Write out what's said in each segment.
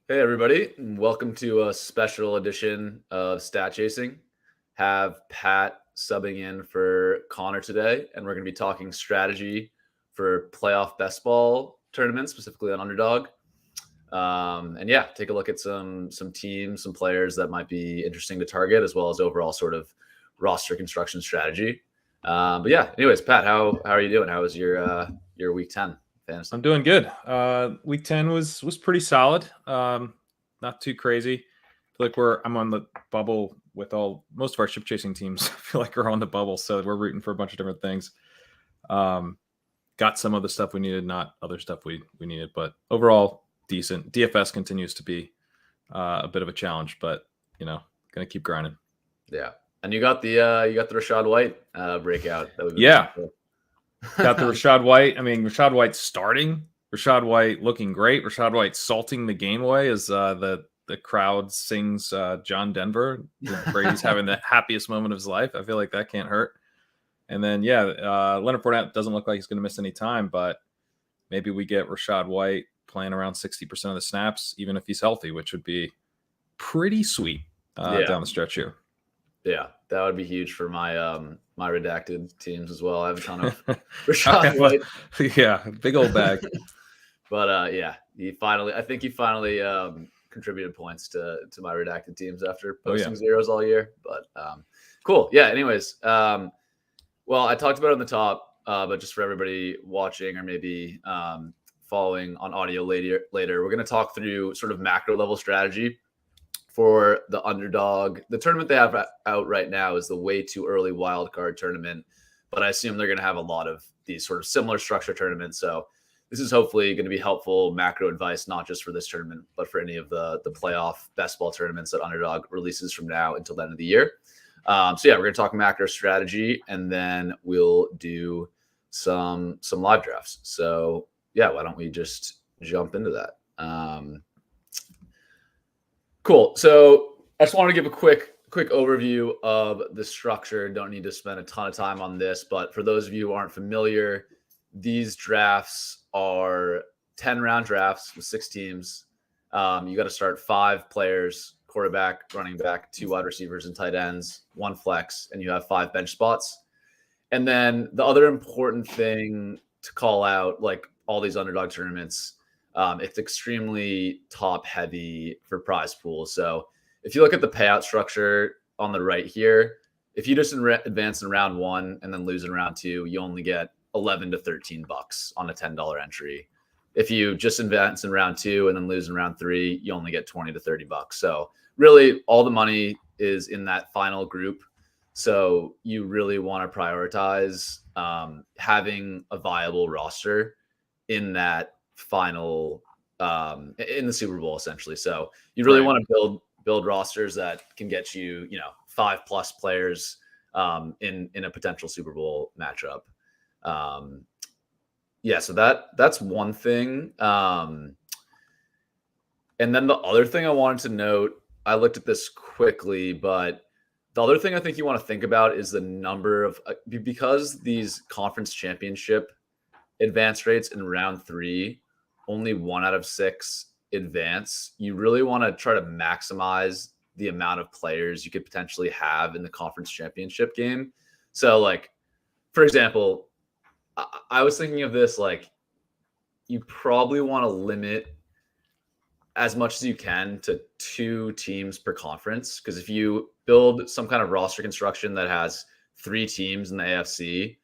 Hey everybody, and welcome to a special edition of Stat Chasing. Have Pat subbing in for Connor today, and we're going to be talking strategy for playoff best ball tournaments, specifically on Underdog. And yeah, take a look at some teams, some players that might be interesting to target, as well as overall sort of roster construction strategy. But yeah, anyways, Pat, how are you doing? How was your week 10 fantasy? I'm doing good. Week 10 was pretty solid. Not too crazy. I feel like I'm on the bubble with most of our ship chasing teams. I feel like we're on the bubble, so we're rooting for a bunch of different things. Got some of the stuff we needed, not other stuff we needed, but overall decent. DFS continues to be a bit of a challenge, but gonna keep grinding. Yeah, and you got the Rashad White breakout that we've been Yeah, waiting got the for. Rashad White. I mean, Rashad White starting. Rashad White looking great. Rashad White salting the game away as the crowd sings John Denver. Brady's having the happiest moment of his life. I feel like that can't hurt. And then, Leonard Fournette doesn't look like he's going to miss any time, but maybe we get Rashad White playing around 60% of the snaps, even if he's healthy, which would be pretty sweet down the stretch here. Yeah, that would be huge for my my redacted teams as well. I have a ton of Rashad White. Yeah, big old bag. But yeah, I think he finally contributed points to my redacted teams after posting zeros all year. But cool. Yeah. Anyways, well, I talked about it on the top, but just for everybody watching or maybe following on audio later, we're going to talk through sort of macro level strategy for the Underdog. The tournament they have out right now is the way too early wildcard tournament, but I assume they're going to have a lot of these sort of similar structure tournaments. So this is hopefully going to be helpful macro advice, not just for this tournament, but for any of the playoff best ball tournaments that Underdog releases from now until the end of the year. So yeah, we're going to talk macro strategy, and then we'll do some live drafts. So yeah, why don't we just jump into that? Cool. So I just want to give a quick overview of the structure. Don't need to spend a ton of time on this, but for those of you who aren't familiar, these drafts are 10-round drafts with 6 teams. You got to start 5 players: quarterback, running back, 2 wide receivers and tight ends, 1 flex, and you have 5 bench spots. And then the other important thing to call out, like all these Underdog tournaments, it's extremely top heavy for prize pools. So if you look at the payout structure on the right here, if you just advance in round 1 and then lose in round 2, you only get 11 to 13 bucks on a $10 entry. If you just advance in round 2 and then lose in round 3, you only get 20 to 30 bucks. So really all the money is in that final group. So you really want to prioritize having a viable roster in that final in the Super Bowl, essentially. So you really want to build rosters that can get you, 5+ players in a potential Super Bowl matchup. Yeah, so that's one thing. And then the other thing I wanted to note, I looked at this quickly, but the other thing I think you want to think about is the number of, because these conference championship advance rates in round 3, only 1 out of 6 advance. You really want to try to maximize the amount of players you could potentially have in the conference championship game. So like, for example, I was thinking of this, like, you probably want to limit as much as you can to 2 teams per conference. Because if you build some kind of roster construction that has 3 teams in the AFC,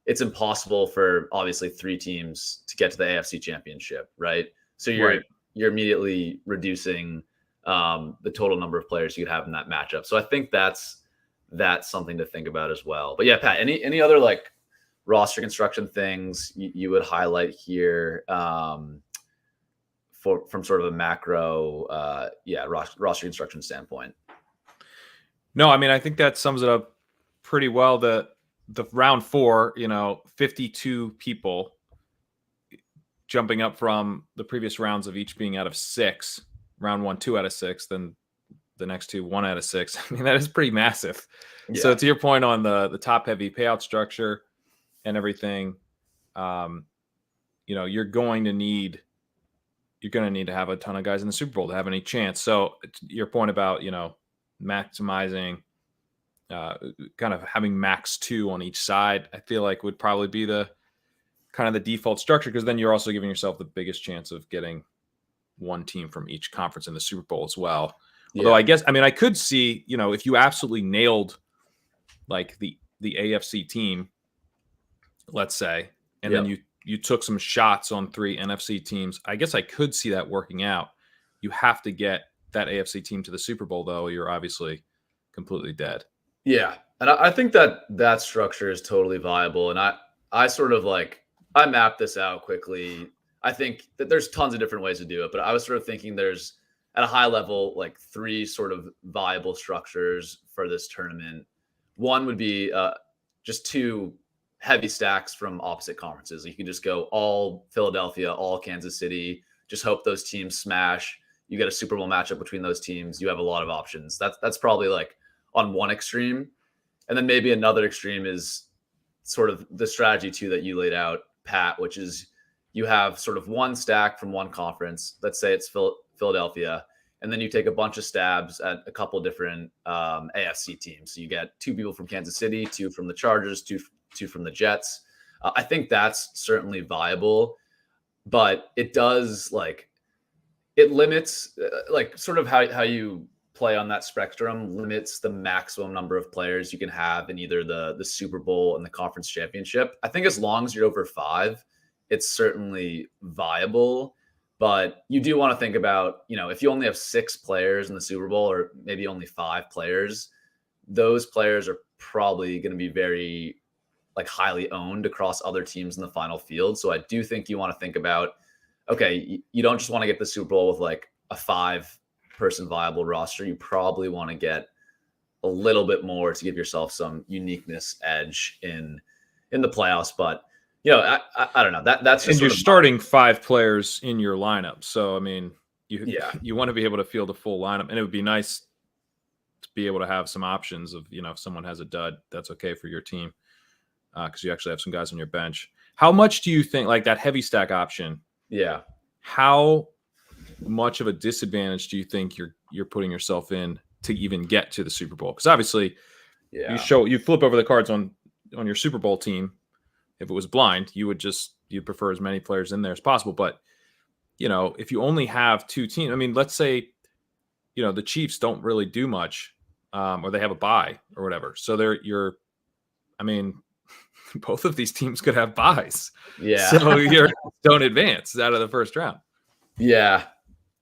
it's impossible for obviously 3 teams to get to the AFC championship, right? So you're immediately reducing the total number of players you could have in that matchup. So I think that's something to think about as well. But yeah, Pat, any other like roster construction things you would highlight here from sort of a macro roster construction standpoint? No, I mean, I think that sums it up pretty well. The round 4, 52 people jumping up from the previous rounds of each being out of 6. Round 1, 2 out of 6, then the next 2, 1 out of 6. I mean, that is pretty massive. Yeah. So to your point on the top heavy payout structure and everything, you're going to need you're going to need to have a ton of guys in the Super Bowl to have any chance. So your point about, maximizing, kind of having max 2 on each side, I feel like would probably be the kind of the default structure, because then you're also giving yourself the biggest chance of getting one team from each conference in the Super Bowl as well. Although I guess, I could see, if you absolutely nailed like the AFC team, let's say, and then you took some shots on 3 NFC teams, I guess I could see that working out. You have to get that AFC team to the Super Bowl, though. You're obviously completely dead. Yeah. And I think that structure is totally viable. And I sort of I mapped this out quickly. I think that there's tons of different ways to do it, but I was sort of thinking there's, at a high level, 3 sort of viable structures for this tournament. One would be just 2 heavy stacks from opposite conferences. You can just go all Philadelphia, all Kansas City, just hope those teams smash. You get a Super Bowl matchup between those teams. You have a lot of options. That's probably on one extreme. And then maybe another extreme is sort of the strategy too that you laid out, Pat, which is you have sort of one stack from one conference. Let's say it's Philadelphia. And then you take a bunch of stabs at a couple different AFC teams. So you get 2 people from Kansas City, 2 from the Chargers, two from the Jets. I think that's certainly viable, but it does it limits sort of how you play on that spectrum, limits the maximum number of players you can have in either the Super Bowl and the conference championship. I think as long as you're over 5, it's certainly viable. But you do want to think about, if you only have 6 players in the Super Bowl, or maybe only 5 players, those players are probably going to be very highly owned across other teams in the final field. So I do think you want to think about, okay, you don't just want to get the Super Bowl with a 5-person viable roster. You probably want to get a little bit more to give yourself some uniqueness edge in the playoffs. But I don't know. That's just, and you're starting 5 players in your lineup. So you want to be able to field a full lineup, and it would be nice to be able to have some options of, if someone has a dud, that's okay for your team, because you actually have some guys on your bench. How much do you think that heavy stack option? Yeah. How much of a disadvantage do you think you're putting yourself in to even get to the Super Bowl? Because obviously, you flip over the cards on your Super Bowl team. If it was blind, you'd prefer as many players in there as possible. But, if you only have 2 teams, let's say, the Chiefs don't really do much, or they have a bye or whatever. So both of these teams could have buys. Yeah. So you don't advance out of the first round. Yeah.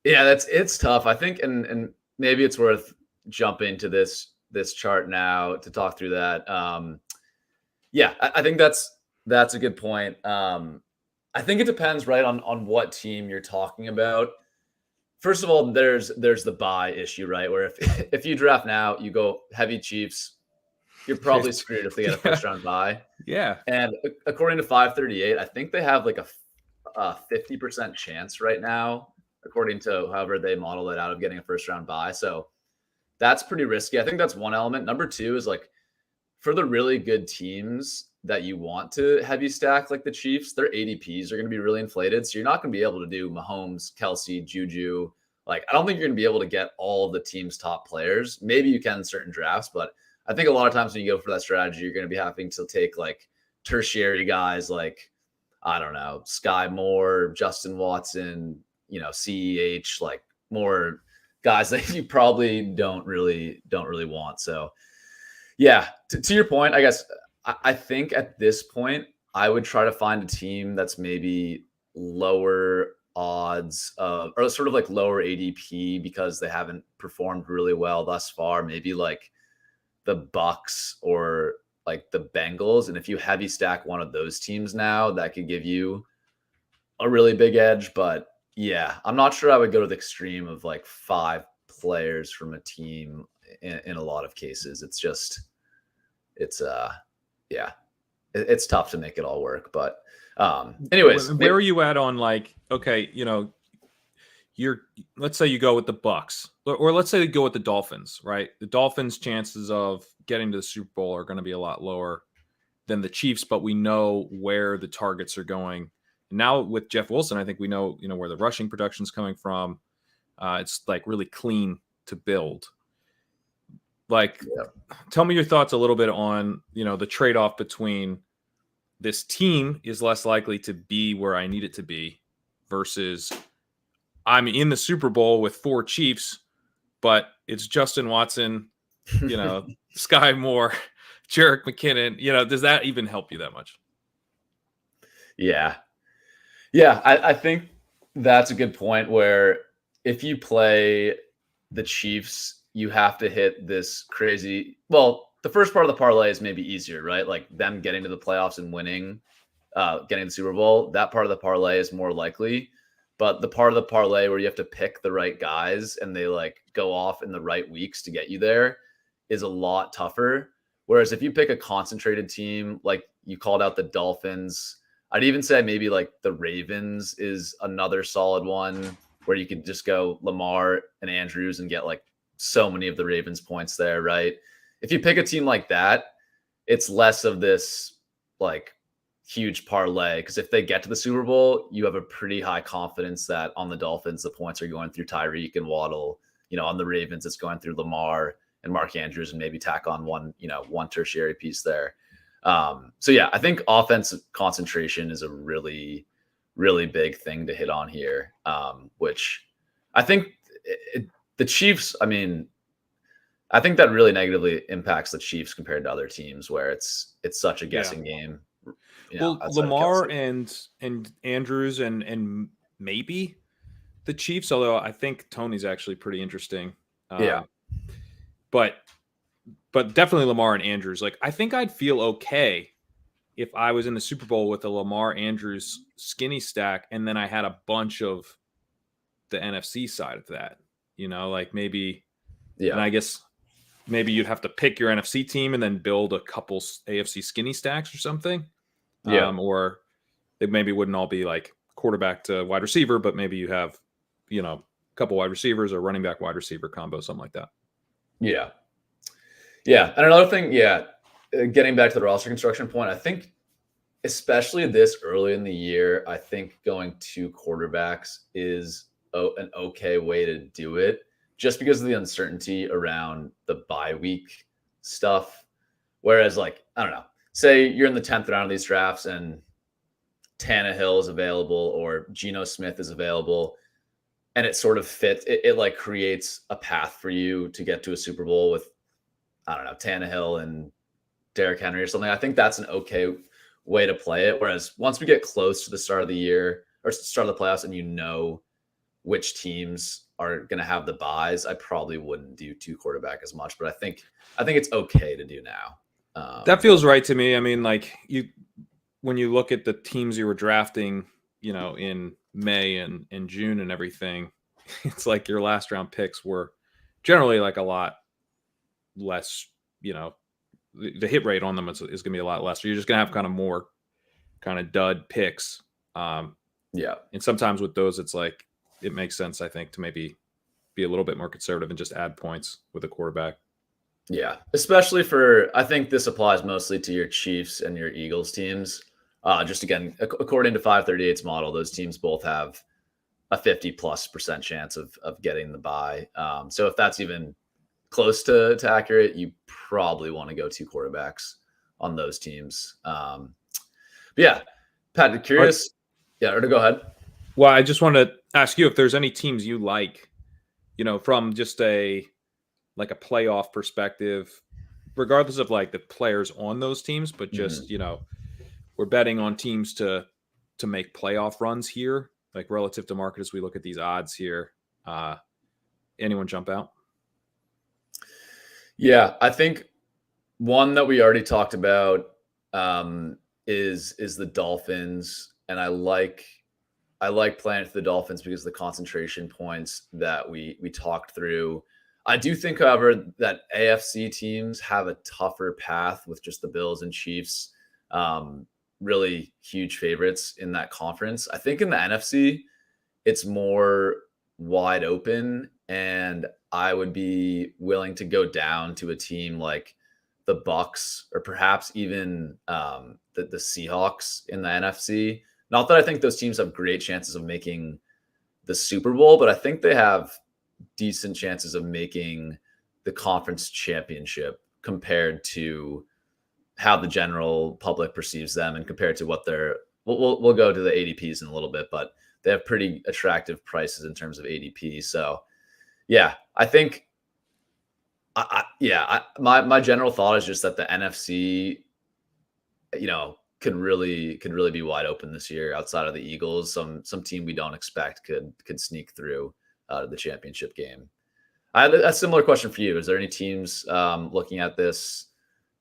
Yeah. It's tough. I think, and maybe it's worth jumping to this chart now to talk through that. I think that's a good point. I think it depends, right, on what team you're talking about. First of all, there's the bye issue, right? Where if you draft now, you go heavy Chiefs, you're probably screwed if they get a first round bye. Yeah. And according to 538, I think they have a 50% chance right now, according to however they model it out, of getting a first round bye. So that's pretty risky. I think that's one element. Number 2 is for the really good teams that you want to heavy stack, like the Chiefs, their ADPs are going to be really inflated. So you're not going to be able to do Mahomes, Kelsey, Juju. I don't think you're going to be able to get all of the team's top players. Maybe you can in certain drafts, but I think a lot of times when you go for that strategy, you're going to be having to take tertiary guys I don't know, Sky Moore, Justin Watson, CEH, more guys that you probably don't really want. So yeah, to your point, I guess I think at this point, I would try to find a team that's maybe lower odds of, or sort of lower ADP because they haven't performed really well thus far. Maybe the Bucks or the Bengals. And if you heavy stack one of those teams now, that could give you a really big edge. But yeah, I'm not sure I would go to the extreme of 5 players from a team in a lot of cases. It's tough to make it all work. But anyways, where are you at on okay, let's say you go with the Bucks, or let's say you go with the Dolphins, right? The Dolphins' chances of getting to the Super Bowl are going to be a lot lower than the Chiefs, but we know where the targets are going Now with Jeff Wilson, I think we know, where the rushing production is coming from. It's like really clean to build. Like, tell me your thoughts a little bit on, the trade-off between this team is less likely to be where I need it to be versus I'm in the Super Bowl with 4 Chiefs, but it's Justin Watson, Sky Moore, Jerick McKinnon. Does that even help you that much? Yeah. Yeah, I think that's a good point where if you play the Chiefs, you have to hit this crazy. Well, the first part of the parlay is maybe easier, right? Like them getting to the playoffs and winning, getting the Super Bowl. That part of the parlay is more likely. But the part of the parlay where you have to pick the right guys and they like go off in the right weeks to get you there is a lot tougher. Whereas if you pick a concentrated team, like you called out the Dolphins, I'd even say maybe like the Ravens is another solid one where you could just go Lamar and Andrews and get like so many of the Ravens points there, right? If you pick a team like that, it's less of this like huge parlay because if they get to the Super Bowl, you have a pretty high confidence that on the Dolphins, the points are going through Tyreek and Waddle. On the Ravens, it's going through Lamar and Mark Andrews and maybe tack on one tertiary piece there. So yeah, I think offensive concentration is a really, really big thing to hit on here, which I think the Chiefs, I think that really negatively impacts the Chiefs compared to other teams where it's such a guessing game. Well, Lamar and Andrews and maybe the Chiefs, although I think Tony's actually pretty interesting. But definitely Lamar and Andrews. Like, I think I'd feel okay if I was in the Super Bowl with a Lamar Andrews skinny stack and then I had a bunch of the NFC side of that. Like maybe, and I guess maybe you'd have to pick your NFC team and then build a couple AFC skinny stacks or something. Or they maybe wouldn't all be like quarterback to wide receiver, but maybe you have, a couple wide receivers or running back wide receiver combo, something like that. Yeah. Yeah. And another thing, getting back to the roster construction point, I think especially this early in the year, I think going 2 quarterbacks is an okay way to do it just because of the uncertainty around the bye week stuff. Whereas like, I don't know, say you're in the 10th round of these drafts and Tannehill is available or Geno Smith is available and it sort of fits. It like creates a path for you to get to a Super Bowl with, I don't know, Tannehill and Derrick Henry or something. I think that's an okay way to play it. Whereas once we get close to the start of the year or start of the playoffs and which teams are going to have the buys, I probably wouldn't do 2 quarterback as much, but I think it's okay to do now. That feels right to me. Like when you look at the teams you were drafting, in May and June and everything, it's like your last round picks were generally like a lot less, the hit rate on them is going to be a lot less. So you're just going to have kind of more kind of dud picks. And sometimes with those, it's like, it makes sense, I think, to maybe be a little bit more conservative and just add points with a quarterback. Yeah, especially I think this applies mostly to your Chiefs and your Eagles teams. Just again, according to 538's model, those teams both have a 50+% chance of getting the bye. So if that's even close to accurate, you probably want to go 2 quarterbacks on those teams. But yeah, Pat, curious. Or to go ahead. Well, I just want to ask you if there's any teams you like, from just a playoff perspective, regardless of like the players on those teams, but just, we're betting on teams to make playoff runs here, like relative to market as we look at these odds here. Anyone jump out? Yeah, I think one that we already talked about is the Dolphins, and I like playing for the Dolphins because of the concentration points that we talked through. I do think, however, that AFC teams have a tougher path with just the Bills and Chiefs, really huge favorites in that conference. I think in the NFC, it's more wide open, and I would be willing to go down to a team like the Bucks or perhaps even the Seahawks in the NFC Not that I think those teams have great chances of making the Super Bowl, but I think they have decent chances of making the conference championship compared to how the general public perceives them and compared to what they're. We'll go to the ADPs in a little bit, but they have pretty attractive prices in terms of ADP. So yeah, I think my general thought is just that the NFC, could really be wide open this year. Outside of the Eagles, some team we don't expect could sneak through the championship game. I had a similar question for you. Is there any teams looking at this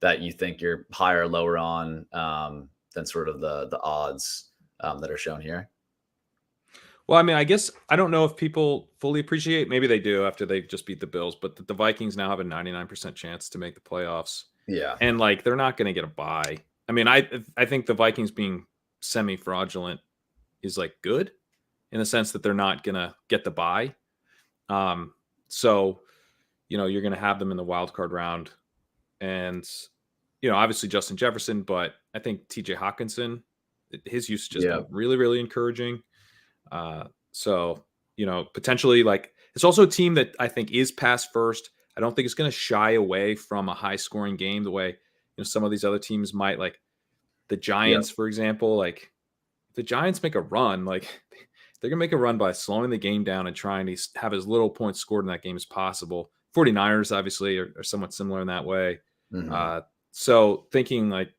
that you think you're higher or lower on than sort of the odds that are shown here? Well, I mean, I guess I don't know if people fully appreciate. Maybe they do after they just beat the Bills, but the Vikings now have a 99% chance to make the playoffs, Yeah. and like they're not going to get a bye. I mean, I think the Vikings being semi-fraudulent is like good in the sense that they're not going to get the bye. So you're going to have them in the wild card round, and obviously Justin Jefferson, but I think T.J. Hawkinson, his usage has been really, really encouraging. So, potentially like it's also a team that I think is pass first. I don't think it's going to shy away from a high scoring game the way, some of these other teams might, like the Giants, for example. Like if the Giants make a run, like they're going to make a run by slowing the game down and trying to have as little points scored in that game as possible. 49ers obviously are somewhat similar in that way. Mm-hmm. So thinking like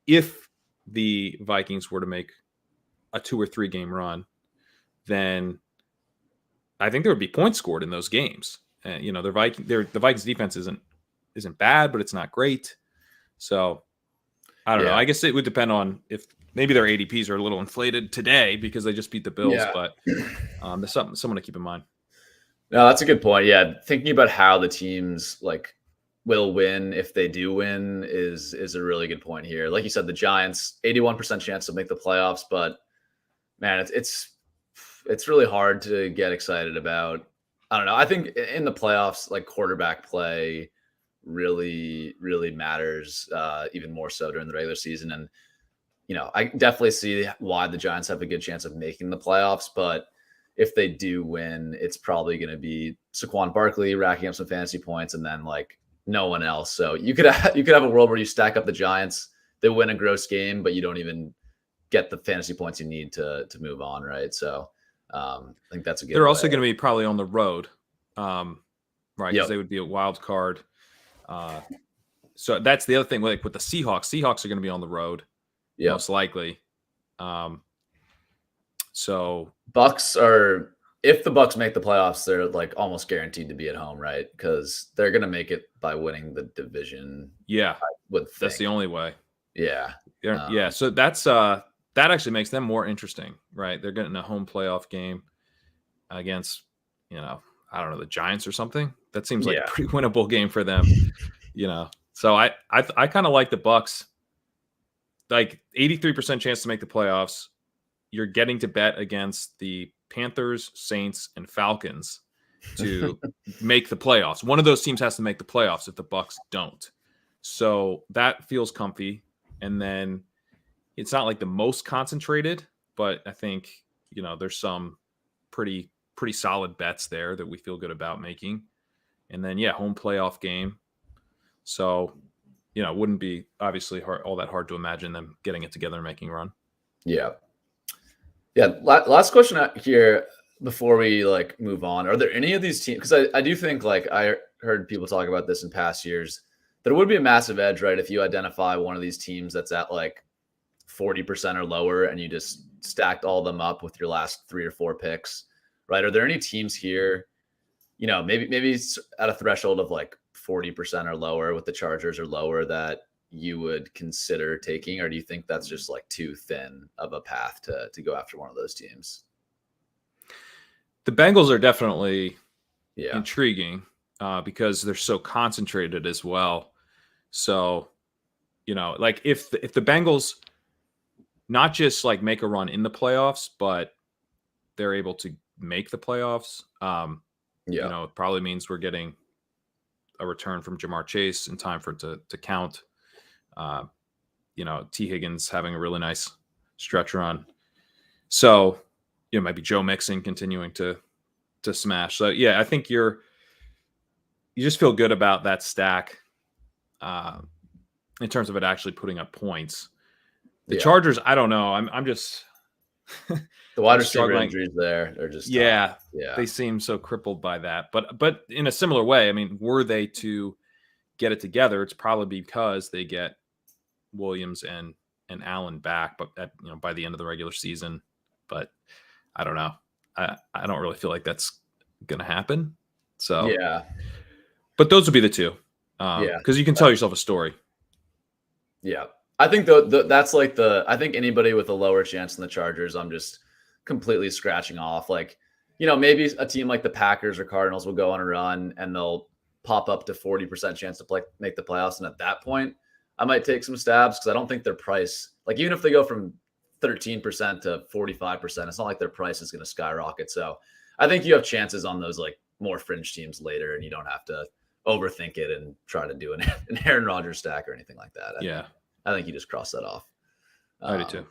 if the Vikings were to make a 2 or 3 game run, then I think there would be points scored in those games. And the Vikings defense isn't bad, but it's not great. So I don't know. I guess it would depend on if maybe their ADPs are a little inflated today because they just beat the Bills. Yeah. But there's someone to keep in mind. No, that's a good point. Yeah, thinking about how the teams like will win if they do win is a really good point here. Like you said, the Giants 81% chance to make the playoffs, but man, it's really hard to get excited about. I don't know. I think in the playoffs, like quarterback play really, really matters even more so during the regular season. And, I definitely see why the Giants have a good chance of making the playoffs. But if they do win, it's probably going to be Saquon Barkley racking up some fantasy points and then like no one else. So you could have a world where you stack up the Giants, they win a gross game, but you don't even get the fantasy points you need to move on. Right. So I think that's a good. They're also going to be probably on the road, right? Because they would be a wild card. So that's the other thing. Like with the Seahawks are going to be on the road, most likely. So if the Bucks make the playoffs, they're like almost guaranteed to be at home, right? Because they're going to make it by winning the division. Yeah, that's the only way. Yeah, yeah. So that's that actually makes them more interesting, right? They're getting a home playoff game against, I don't know, the Giants or something. That seems like a pretty winnable game for them, So I kind of like the Bucks. Like 83% chance to make the playoffs. You're getting to bet against the Panthers, Saints, and Falcons to make the playoffs. One of those teams has to make the playoffs if the Bucks don't. So that feels comfy. And then it's not like the most concentrated, but I think, there's some pretty solid bets there that we feel good about making. And then, home playoff game. So, it wouldn't be obviously all that hard to imagine them getting it together and making a run. Yeah. Yeah. Last question here before we like move on. Are there any of these teams? Because I do think like I heard people talk about this in past years. There would be a massive edge, right? If you identify one of these teams that's at like 40% or lower and you just stacked all of them up with your last 3 or 4 picks, right? Are there any teams here, maybe at a threshold of like 40% or lower with the Chargers or lower that you would consider taking? Or do you think that's just like too thin of a path to go after one of those teams? The Bengals are definitely intriguing because they're so concentrated as well. So, like if the Bengals not just like make a run in the playoffs, but they're able to make the playoffs, it probably means we're getting a return from Jamar Chase in time for it to count. T. Higgins having a really nice stretch run. So, you know, maybe Joe Mixon continuing to smash. So yeah, I think you just feel good about that stack in terms of it actually putting up points. The Chargers, I don't know. I'm just the wide I'm receiver struggling. injuries there are just tough. Yeah, Yeah. they seem so crippled by that. But in a similar way, I mean, were they to get it together, it's probably because they get Williams and Allen back, but by the end of the regular season. But I don't know. I don't really feel like that's going to happen. So yeah, but those would be the two. yeah, Because you can tell yourself a story. yeah. I think that's like I think anybody with a lower chance than the Chargers, I'm just completely scratching off. Like, maybe a team like the Packers or Cardinals will go on a run and they'll pop up to 40% chance to make the playoffs. And at that point, I might take some stabs because I don't think their price, like even if they go from 13% to 45%, it's not like their price is going to skyrocket. So I think you have chances on those like more fringe teams later, and you don't have to overthink it and try to do an Aaron Rodgers stack or anything like that. I think you just cross that off. I do too.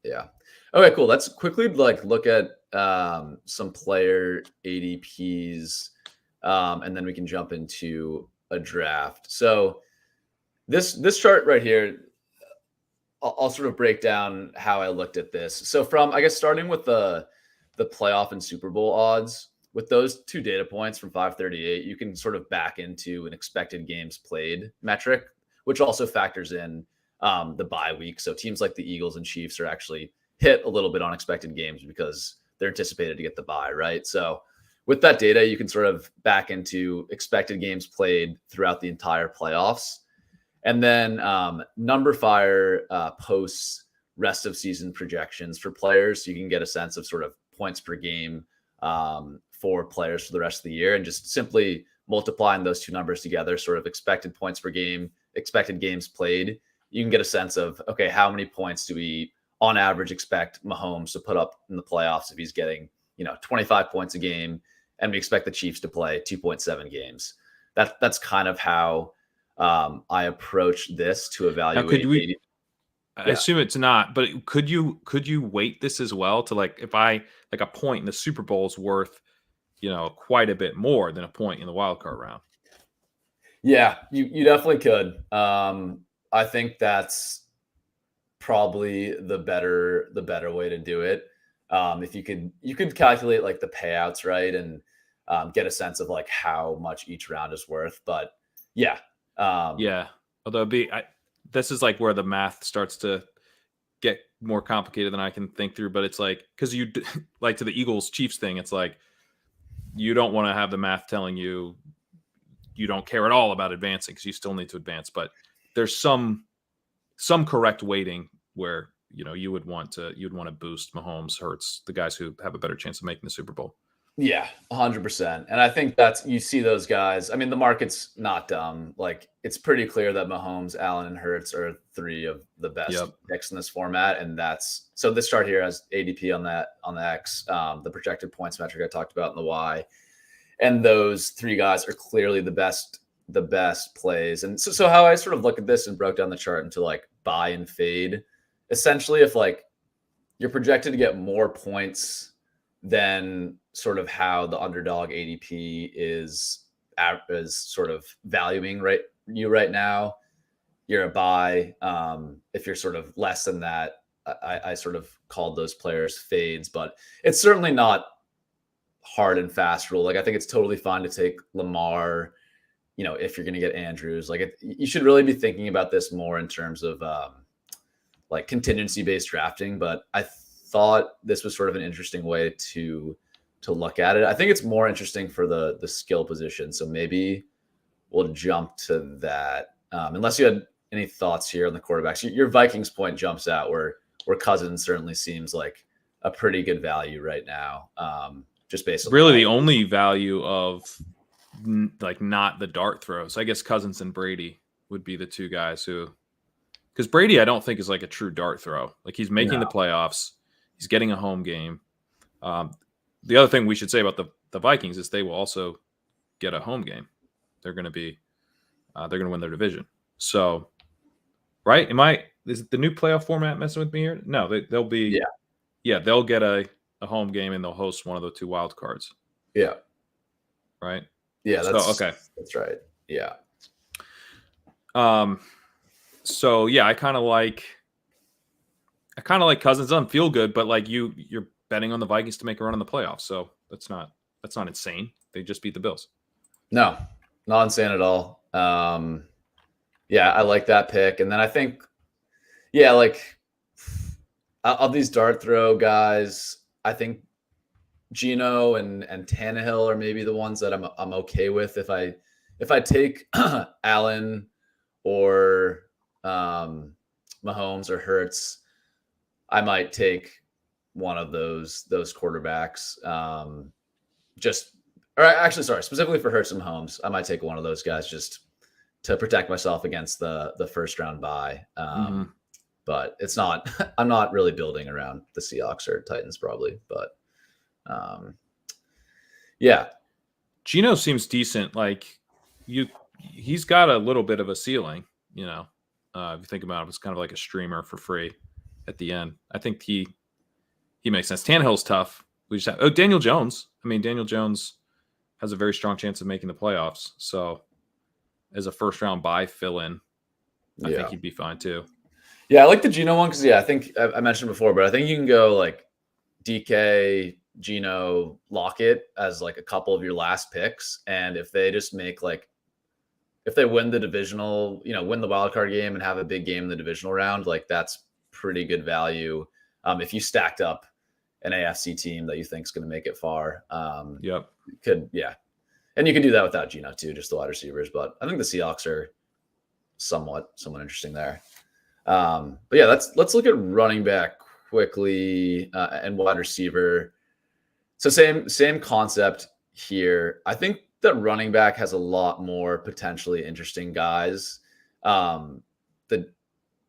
Yeah. Okay, cool. Let's quickly look at some player ADPs, and then we can jump into a draft. So this chart right here, I'll sort of break down how I looked at this. So from, I guess, starting with the playoff and Super Bowl odds, with those two data points from 538, you can sort of back into an expected games played metric, which also factors in the bye week. So teams like the Eagles and Chiefs are actually hit a little bit on expected games because they're anticipated to get the bye, right? So with that data, you can sort of back into expected games played throughout the entire playoffs. And then Number Fire posts rest of season projections for players, so you can get a sense of sort of points per game for players for the rest of the year, and just simply multiplying those two numbers together, sort of expected points per game, expected games played, you can get a sense of, okay, how many points do we on average expect Mahomes to put up in the playoffs if he's getting 25 points a game, and we expect the Chiefs to play 2.7 games. That's kind of how I approach this to evaluate. I assume it's not, but could you weight this as well to like, if I like a point in the Super Bowl is worth, quite a bit more than a point in the wild card round? Yeah, you definitely could. I think that's probably the better way to do it. If you could calculate like the payouts, right, and get a sense of like how much each round is worth. But yeah, although this is like where the math starts to get more complicated than I can think through. But it's like, because you like to the Eagles Chiefs thing, it's like you don't want to have the math telling you don't care at all about advancing because you still need to advance. But there's some correct weighting where you would want to boost Mahomes, Hurts, the guys who have a better chance of making the Super Bowl. Yeah, 100%. And I think you see those guys. I mean, the market's not dumb. Like, it's pretty clear that Mahomes, Allen, and Hurts are three of the best picks in this format. And so this chart here has ADP on the X, the projected points metric I talked about in the Y. And those three guys are clearly the best plays. And so how I sort of look at this and broke down the chart into like buy and fade. Essentially, if like you're projected to get more points than sort of how the underdog ADP is sort of valuing right now, you're a buy. If you're sort of less than that, I sort of called those players fades, but it's certainly not hard and fast rule. Like, I think it's totally fine to take Lamar, if you're going to get Andrews. Like, you should really be thinking about this more in terms of like contingency based drafting. But I thought this was sort of an interesting way to look at it. I think it's more interesting for the skill position. So maybe we'll jump to that. Unless you had any thoughts here on the quarterbacks. Your Vikings point jumps out where Cousins certainly seems like a pretty good value right now. Just based on really the only value of like not the dart throws. I guess Cousins and Brady would be the two guys who, because Brady I don't think is like a true dart throw. Like, he's making the playoffs, he's getting a home game. The other thing we should say about the Vikings is they will also get a home game. They're going to win their division. So, right? Is the new playoff format messing with me here? No, they'll be. Yeah, they'll get a home game and they'll host one of the 2 wild cards. Yeah. Right. Yeah. That's right. Yeah. So yeah, I kind of like Cousins. Doesn't feel good, but like you're betting on the Vikings to make a run in the playoffs. So that's not insane. They just beat the Bills. No, not insane at all. Yeah, I like that pick. And then I think, yeah, like of these dart throw guys, I think Gino and Tannehill are maybe the ones that I'm okay with. If I take Allen or Mahomes or Hurts, I might take one of those quarterbacks. Specifically for Hurts and Mahomes, I might take one of those guys just to protect myself against the first round bye. But it's not. I'm not really building around the Seahawks or Titans probably, but yeah. Gino seems decent. Like he's got a little bit of a ceiling. You know, if you think about it, it's kind of like a streamer for free at the end. I think he makes sense. Tannehill's tough. We just have Daniel Jones. I mean, Daniel Jones has a very strong chance of making the playoffs. So as a first round bye fill in, I think he'd be fine too. Yeah, I like the Gino one because I think I mentioned before, but I think you can go like DK, Gino, Lockett as like a couple of your last picks, and if they just make if they win the divisional, win the wild card game and have a big game in the divisional round, like that's pretty good value. If you stacked up an AFC team that you think is going to make it far, and you can do that without Gino too, just the wide receivers. But I think the Seahawks are somewhat interesting there. But yeah, let's look at running back quickly and wide receiver. So same concept here. I think that running back has a lot more potentially interesting guys.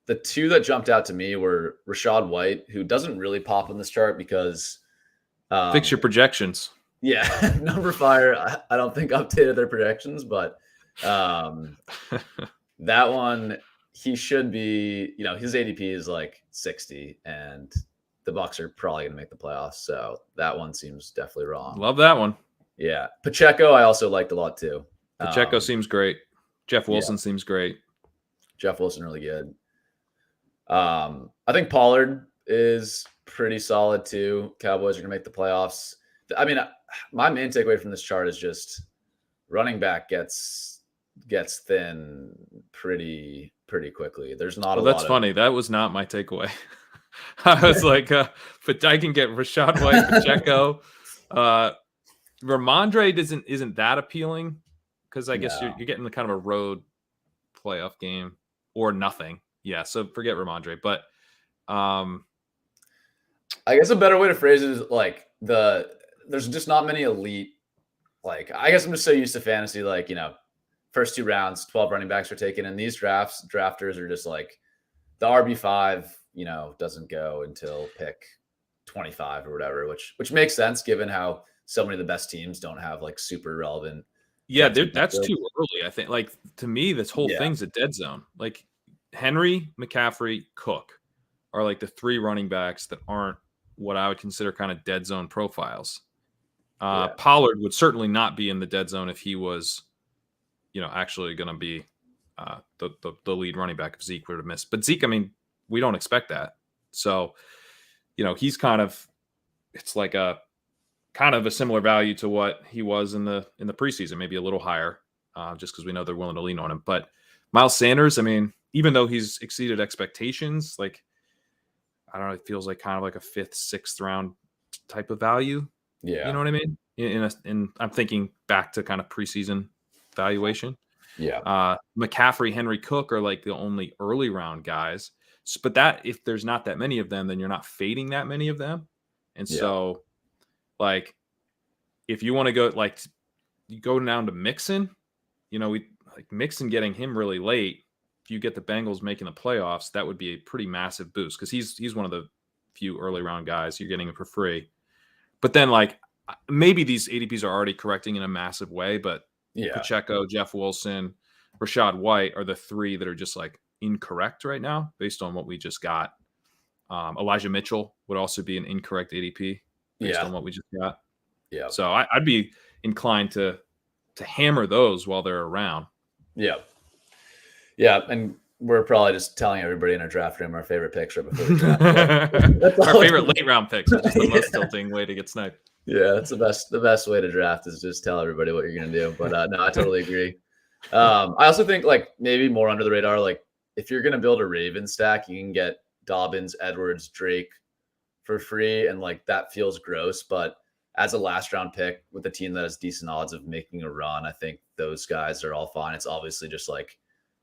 The two that jumped out to me were Rachaad White, who doesn't really pop in this chart because fix your projections. Yeah, Number Fire, I don't think updated their projections, but that one, he should be, his ADP is like 60, and the Bucs are probably going to make the playoffs. So that one seems definitely wrong. Love that one. Yeah. Pacheco, I also liked a lot too. Pacheco seems great. Jeff Wilson seems great. Jeff Wilson, really good. I think Pollard is pretty solid too. Cowboys are going to make the playoffs. I mean, my main takeaway from this chart is just running back gets thin pretty quickly. There's not a lot. That's funny. That was not my takeaway. I was like, but I can get Rachaad White, Pacheco. Ramondre isn't that appealing because I guess you're getting the kind of a road playoff game or nothing. Yeah, so forget Ramondre. But I guess a better way to phrase it is like there's just not many elite. Like, I guess I'm just so used to fantasy, like, first 2 rounds, 12 running backs are taken. And these drafters are just like the RB5, doesn't go until pick 25 or whatever, which makes sense given how so many of the best teams don't have like super relevant. Yeah, that's too early. I think, like, to me, this whole thing's a dead zone. Like Henry, McCaffrey, Cook are like the 3 running backs that aren't what I would consider kind of dead zone profiles. Pollard would certainly not be in the dead zone if he was, actually going to be the lead running back if Zeke were to miss. But Zeke, I mean, we don't expect that. So, he's it's like a kind of a similar value to what he was in the preseason, maybe a little higher, just because we know they're willing to lean on him. But Miles Sanders, I mean, even though he's exceeded expectations, like, I don't know, it feels like kind of like a 5th, 6th round type of value. Yeah. You know what I mean? In I'm thinking back to kind of preseason valuation. Yeah. McCaffrey, Henry, Cook are like the only early round guys. But that, if there's not that many of them, then you're not fading that many of them. And so, like, if you want to go, like, you go down to Mixon, Mixon getting him really late. If you get the Bengals making the playoffs, that would be a pretty massive boost because he's one of the few early round guys. You're getting him for free. But then, like, maybe these ADPs are already correcting in a massive way, but Pacheco, Jeff Wilson, Rachaad White are the 3 that are just like incorrect right now based on what we just got. Elijah Mitchell would also be an incorrect ADP based on what we just got. Yeah. So I'd be inclined to hammer those while they're around. Yeah. Yeah. And we're probably just telling everybody in our draft room our favorite picks right before we draft. Our favorite late round picks, which is the most tilting way to get sniped. Yeah, that's the best way to draft is just tell everybody what you're gonna do. But no, I totally agree. I also think like maybe more under the radar, like if you're gonna build a Raven stack, you can get Dobbins, Edwards, Drake for free, and like that feels gross. But as a last round pick with a team that has decent odds of making a run, I think those guys are all fine. It's obviously just like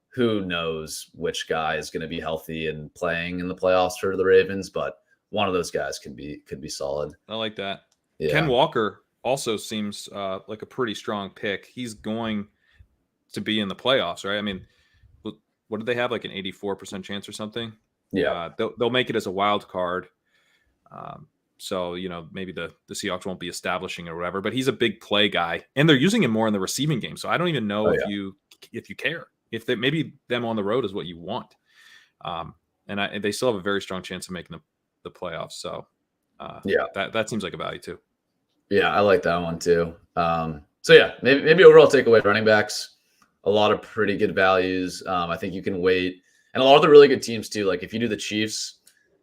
who knows which guy is going to be healthy and playing in the playoffs for the Ravens, but one of those guys could be solid. I like that. Yeah. Ken Walker also seems like a pretty strong pick. He's going to be in the playoffs, right? I mean, what did they have, like an 84% chance or something? Yeah. They'll make it as a wild card. So, maybe the Seahawks won't be establishing or whatever, but he's a big play guy, and they're using him more in the receiving game. So I don't even know if you care, if they, maybe them on the road is what you want. And they still have a very strong chance of making the playoffs. So that seems like a value too. Yeah, I like that one too. So yeah, maybe overall takeaway running backs, a lot of pretty good values. I think you can wait, and a lot of the really good teams too. Like if you do the Chiefs,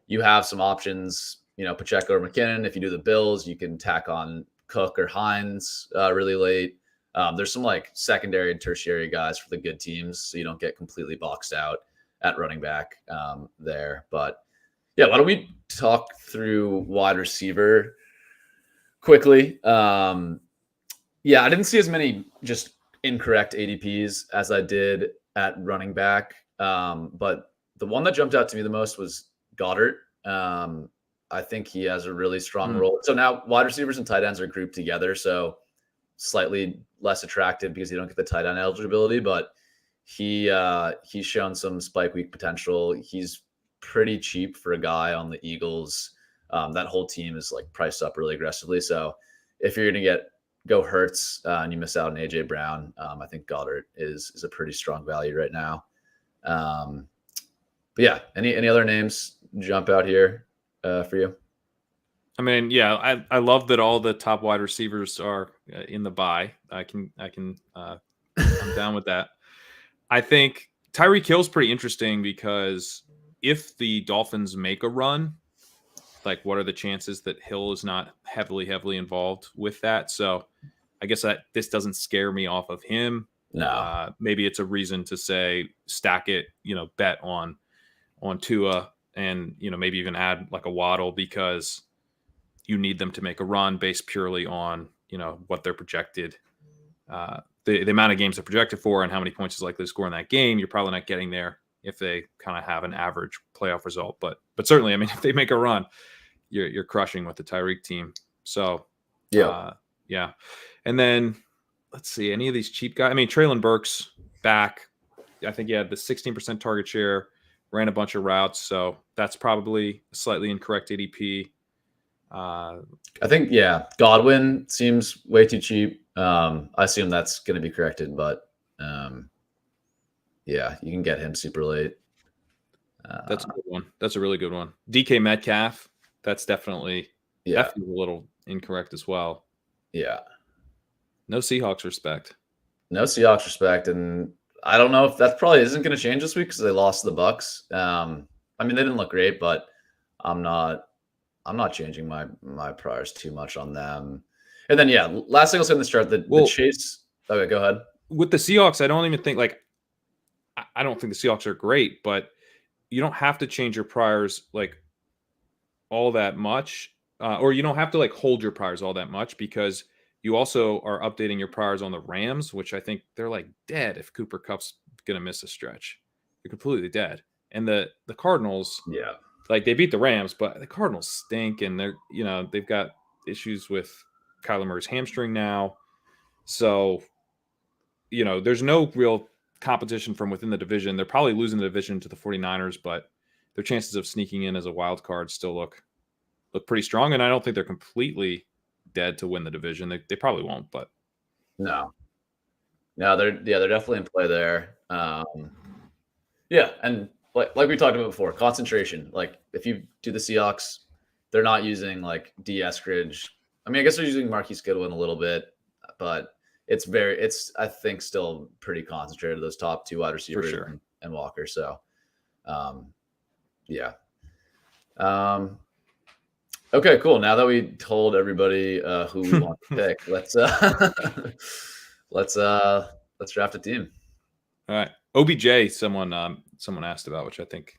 you have some options. Pacheco or McKinnon. If you do the Bills, you can tack on Cook or Hines really late. There's some like secondary and tertiary guys for the good teams, so you don't get completely boxed out at running back there. But yeah, why don't we talk through wide receiver quickly? I didn't see as many just incorrect ADPs as I did at running back. But the one that jumped out to me the most was Goddard. I think he has a really strong role. So now wide receivers and tight ends are grouped together. So slightly less attractive because you don't get the tight end eligibility, but he's shown some spike week potential. He's pretty cheap for a guy on the Eagles. That whole team is like priced up really aggressively. So if you're going to go Hurts and you miss out on AJ Brown, I think Goddard is a pretty strong value right now. But yeah, any other names jump out here for you? I mean, yeah, I love that all the top wide receivers are in the bye. I'm down with that. I think Tyreek Hill's pretty interesting because if the Dolphins make a run, like what are the chances that Hill is not heavily involved with that? So I guess that this doesn't scare me off of him. No. Maybe it's a reason to say stack it, bet on Tua and, maybe even add like a Waddle because you need them to make a run based purely on, what they're projected. The amount of games they're projected for and how many points is likely to score in that game. You're probably not getting there if they kind of have an average playoff result. But certainly, I mean, if they make a run, you're crushing with the Tyreek team. So, yeah. And then let's see, any of these cheap guys. I mean, Treylon Burks back. I think he had the 16% target share, ran a bunch of routes. So that's probably a slightly incorrect ADP. I think, Godwin seems way too cheap. I assume that's going to be corrected, but you can get him super late. That's a good one. That's a really good one. DK Metcalf. That's definitely a little incorrect as well. Yeah. No Seahawks respect. And I don't know if that probably isn't going to change this week because they lost to the Bucks. I mean, they didn't look great, but I'm not changing my priors too much on them. And then last thing I'll say in this chart, the Chase. Okay, go ahead. With the Seahawks, I don't even think I don't think the Seahawks are great, but you don't have to change your priors like all that much, or you don't have to like hold your priors all that much because you also are updating your priors on the Rams, which I think they're like dead if Cooper Kupp's going to miss a stretch. They're completely dead. And the Cardinals, like they beat the Rams, but the Cardinals stink and they're, they've got issues with Kyler Murray's hamstring now. So, there's no real competition from within the division. They're probably losing the division to the 49ers, but their chances of sneaking in as a wild card still look pretty strong. And I don't think they're completely dead to win the division. They probably won't, but no, they're definitely in play there. And like we talked about before, concentration. Like if you do the Seahawks, they're not using like D. Eskridge. I mean, I guess they're using Marquise Goodwin a little bit, but it's I think still pretty concentrated. Those top two wide receivers sure. and Walker. So, yeah. Okay, cool. Now that we told everybody who we want to pick, let's let's draft a team. All right, OBJ. Someone asked about, which I think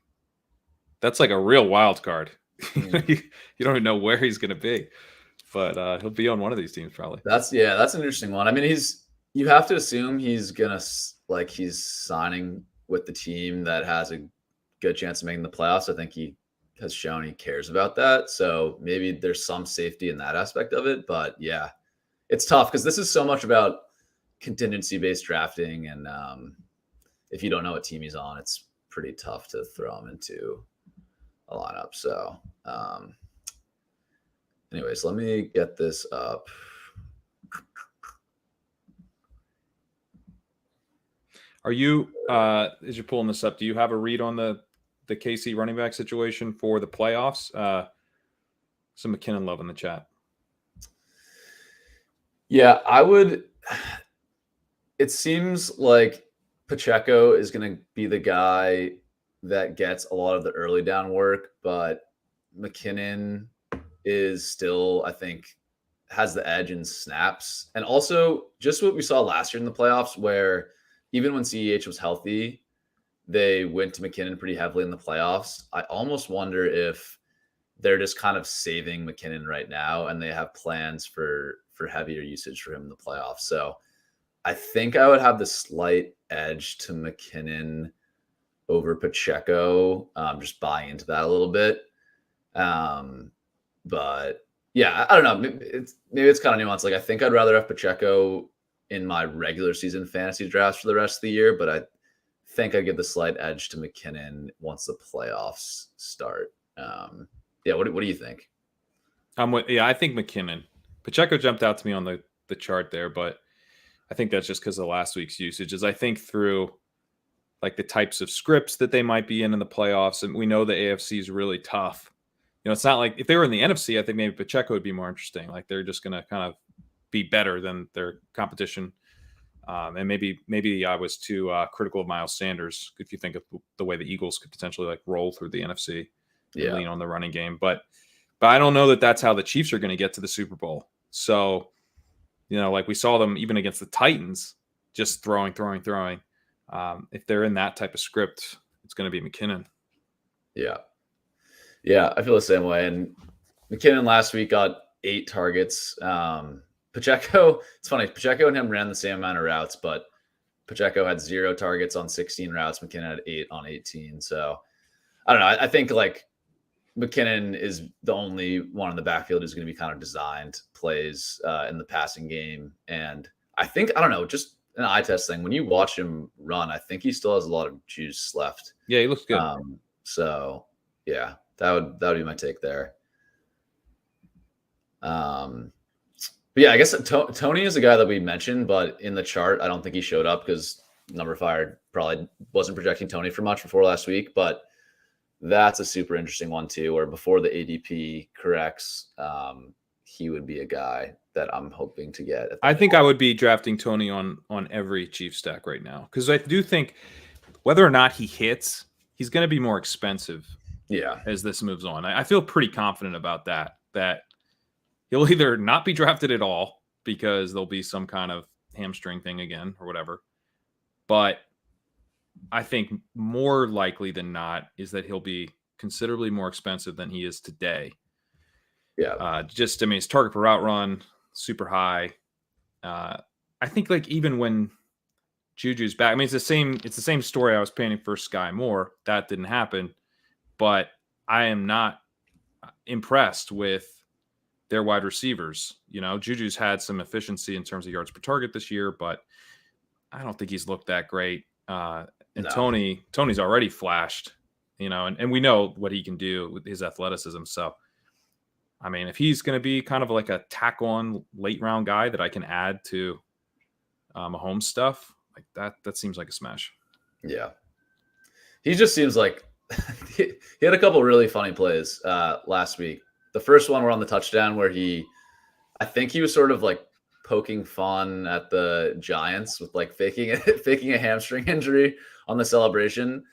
that's like a real wild card. You don't even know where he's going to be, but he'll be on one of these teams probably. That's an interesting one. I mean, you have to assume he's signing with the team that has a good chance of making the playoffs. I think he has shown he cares about that. So maybe there's some safety in that aspect of it. But yeah, it's tough because this is so much about contingency-based drafting. And if you don't know what team he's on, it's pretty tough to throw him into a lineup. So anyways, let me get this up. Are you, as you're pulling this up, do you have a read on the KC running back situation for the playoffs? Some McKinnon love in the chat. Yeah, I would. It seems like Pacheco is going to be the guy that gets a lot of the early down work, but McKinnon is still, I think, has the edge in snaps. And also just what we saw last year in the playoffs, where even when CEH was healthy, they went to McKinnon pretty heavily in the playoffs. I almost wonder if they're just kind of saving McKinnon right now and they have plans for heavier usage for him in the playoffs. So I think I would have the slight edge to McKinnon over Pacheco, just buying into that a little bit. But yeah, I don't know. Maybe it's kind of nuanced. Like I think I'd rather have Pacheco in my regular season fantasy drafts for the rest of the year, but I think I give the slight edge to McKinnon once the playoffs start. Yeah, what do you think? I think McKinnon. Pacheco jumped out to me on the chart there, but I think that's just because of last week's usage. As I think through like the types of scripts that they might be in the playoffs, and we know the AFC is really tough. You know, it's not like if they were in the NFC, I think maybe Pacheco would be more interesting. Like they're just going to kind of be better than their competition. And maybe I was too critical of Miles Sanders. If you think of the way the Eagles could potentially like roll through the NFC and lean on the running game, but I don't know that that's how the Chiefs are going to get to the Super Bowl. So, you know, like we saw them even against the Titans, just throwing. If they're in that type of script, it's going to be McKinnon. Yeah, I feel the same way. And McKinnon last week got 8 targets. Pacheco, it's funny, Pacheco and him ran the same amount of routes, but Pacheco had 0 targets on 16 routes. McKinnon had 8 on 18. So I don't know. I think like McKinnon is the only one in the backfield who's going to be kind of designed plays in the passing game. And I think, I don't know, just an eye test thing. When you watch him run, I think he still has a lot of juice left. Yeah, he looks good. So yeah, that would be my take there. But yeah, I guess Tony is a guy that we mentioned, but in the chart, I don't think he showed up because Number Fire probably wasn't projecting Tony for much before last week. But that's a super interesting one too, where before the ADP corrects, he would be a guy that I'm hoping to get. I think I would be drafting Tony on every Chief stack right now because I do think whether or not he hits, he's going to be more expensive. Yeah, as this moves on, I feel pretty confident about that he'll either not be drafted at all because there'll be some kind of hamstring thing again or whatever. But I think more likely than not is that he'll be considerably more expensive than he is today. Yeah. I mean, his target per route run, super high. I think like even when Juju's back, I mean, it's the same story I was painting for Sky Moore. That didn't happen. But I am not impressed with their wide receivers. You know, Juju's had some efficiency in terms of yards per target this year, but I don't think he's looked that great. And no. Tony's already flashed, you know, and we know what he can do with his athleticism. So, I mean, if he's going to be kind of like a tack on late round guy that I can add to Mahomes stuff like that seems like a smash. Yeah. He just seems like he had a couple really funny plays last week. The first one were on the touchdown where I think he was sort of like poking fun at the Giants with like faking a hamstring injury on the celebration,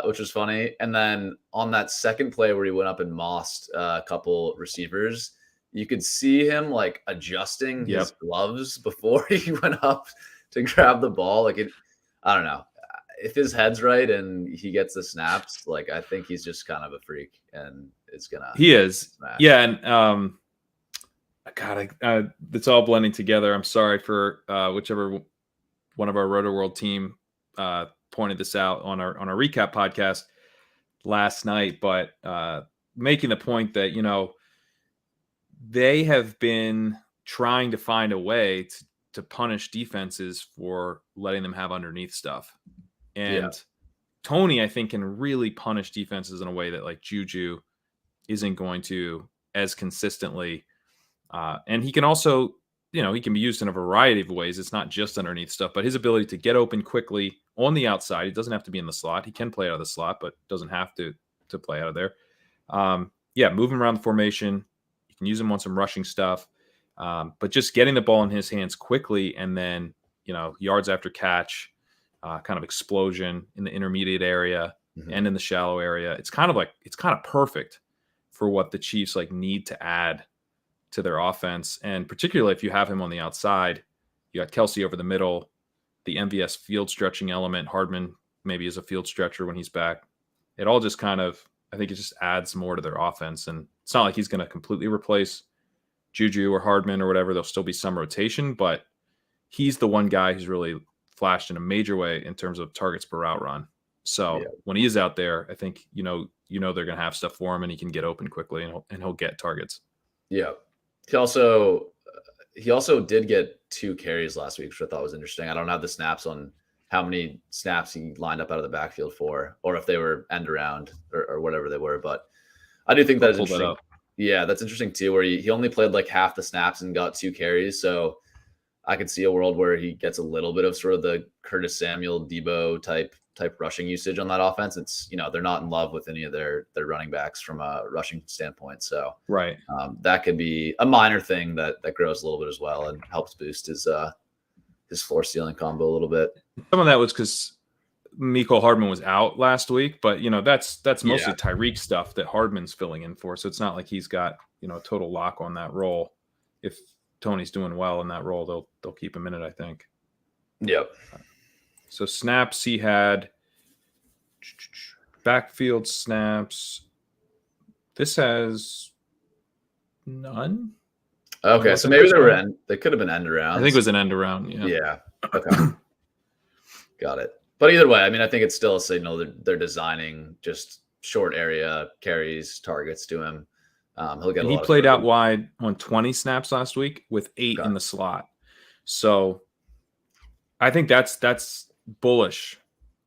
which was funny. And then on that second play where he went up and mossed a couple receivers, you could see him like adjusting his gloves before he went up to grab the ball. Like I don't know. If his head's right and he gets the snaps, like I think he's just kind of a freak and is gonna. He is, smash. yeah, and God, it's all blending together. I'm sorry for whichever one of our Roto World team pointed this out on our recap podcast last night, but making the point that they have been trying to find a way to punish defenses for letting them have underneath stuff. And Tony, I think, can really punish defenses in a way that like Juju isn't going to as consistently. And he can also, he can be used in a variety of ways. It's not just underneath stuff, but his ability to get open quickly on the outside. He doesn't have to be in the slot. He can play out of the slot, but doesn't have to play out of there. Move him around the formation. You can use him on some rushing stuff. But just getting the ball in his hands quickly and then, yards after catch, kind of explosion in the intermediate area and in the shallow area. It's kind of perfect for what the Chiefs like need to add to their offense. And particularly if you have him on the outside, you got Kelsey over the middle, the MVS field stretching element. Hardman maybe is a field stretcher when he's back. It all just kind of, I think it just adds more to their offense. And it's not like he's going to completely replace Juju or Hardman or whatever. There'll still be some rotation, but he's the one guy who's really flashed in a major way in terms of targets per route run. So when he is out there, I think, they're going to have stuff for him and he can get open quickly and he'll get targets. Yeah. He also did get 2 carries last week, which I thought was interesting. I don't have the snaps on how many snaps he lined up out of the backfield for, or if they were end around or whatever they were. But I do think that is interesting. Yeah, that's interesting too, where he only played like half the snaps and got 2 carries. So I could see a world where he gets a little bit of sort of the Curtis Samuel, Debo type rushing usage on that offense. It's, they're not in love with any of their running backs from a rushing standpoint. So that could be a minor thing that grows a little bit as well and helps boost his floor ceiling combo a little bit. Some of that was because Mecole Hardman was out last week, but that's mostly Tyreek stuff that Hardman's filling in for. So it's not like he's got, a total lock on that role. If Tony's doing well in that role, they'll keep him in it, I think. Yep. So snaps, he had backfield snaps. This has none. Okay, so maybe they could have been end around. I think it was an end around. Yeah. Okay. Got it. But either way, I mean, I think it's still a signal they're designing just short area carries, targets to him. He'll get. He played out wide on 20 snaps last week with 8 in the slot. So I think that's bullish.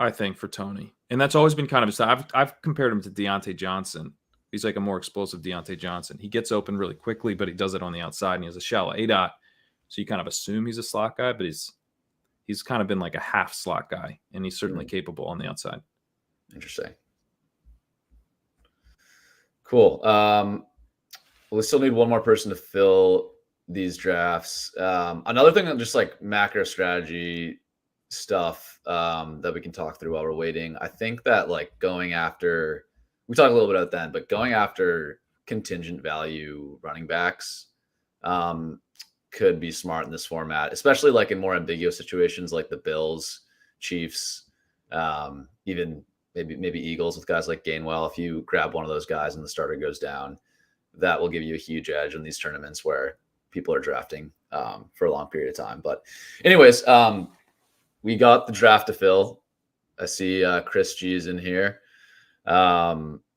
I think for Tony, and that's always been kind of. I've compared him to Deontay Johnson. He's like a more explosive Deontay Johnson. He gets open really quickly, but he does it on the outside, and he has a shallow ADOT. So you kind of assume he's a slot guy, but he's kind of been like a half slot guy, and he's certainly capable on the outside. Interesting. Cool. We still need one more person to fill these drafts. Another thing that just like macro strategy stuff that we can talk through while we're waiting. I think that like going after, we talked a little bit about that, but going after contingent value running backs could be smart in this format, especially like in more ambiguous situations like the Bills, Chiefs, even maybe Eagles with guys like Gainwell. If you grab one of those guys and the starter goes down, that will give you a huge edge in these tournaments where people are drafting for a long period of time. But anyways, we got the draft to fill. I see Chris G is in here.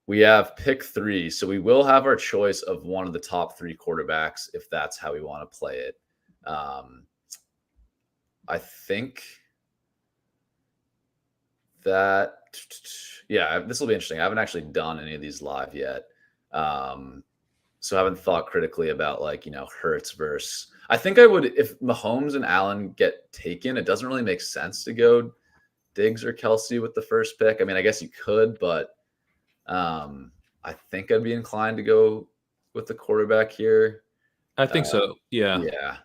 We have pick 3. So we will have our choice of one of the top 3 quarterbacks if that's how we want to play it. I think that, this will be interesting. I haven't actually done any of these live yet. So I haven't thought critically about Hurts versus. I think I would, if Mahomes and Allen get taken, it doesn't really make sense to go Diggs or Kelsey with the first pick. I mean, I guess you could, but I think I'd be inclined to go with the quarterback here. I think so. Yeah. Yeah.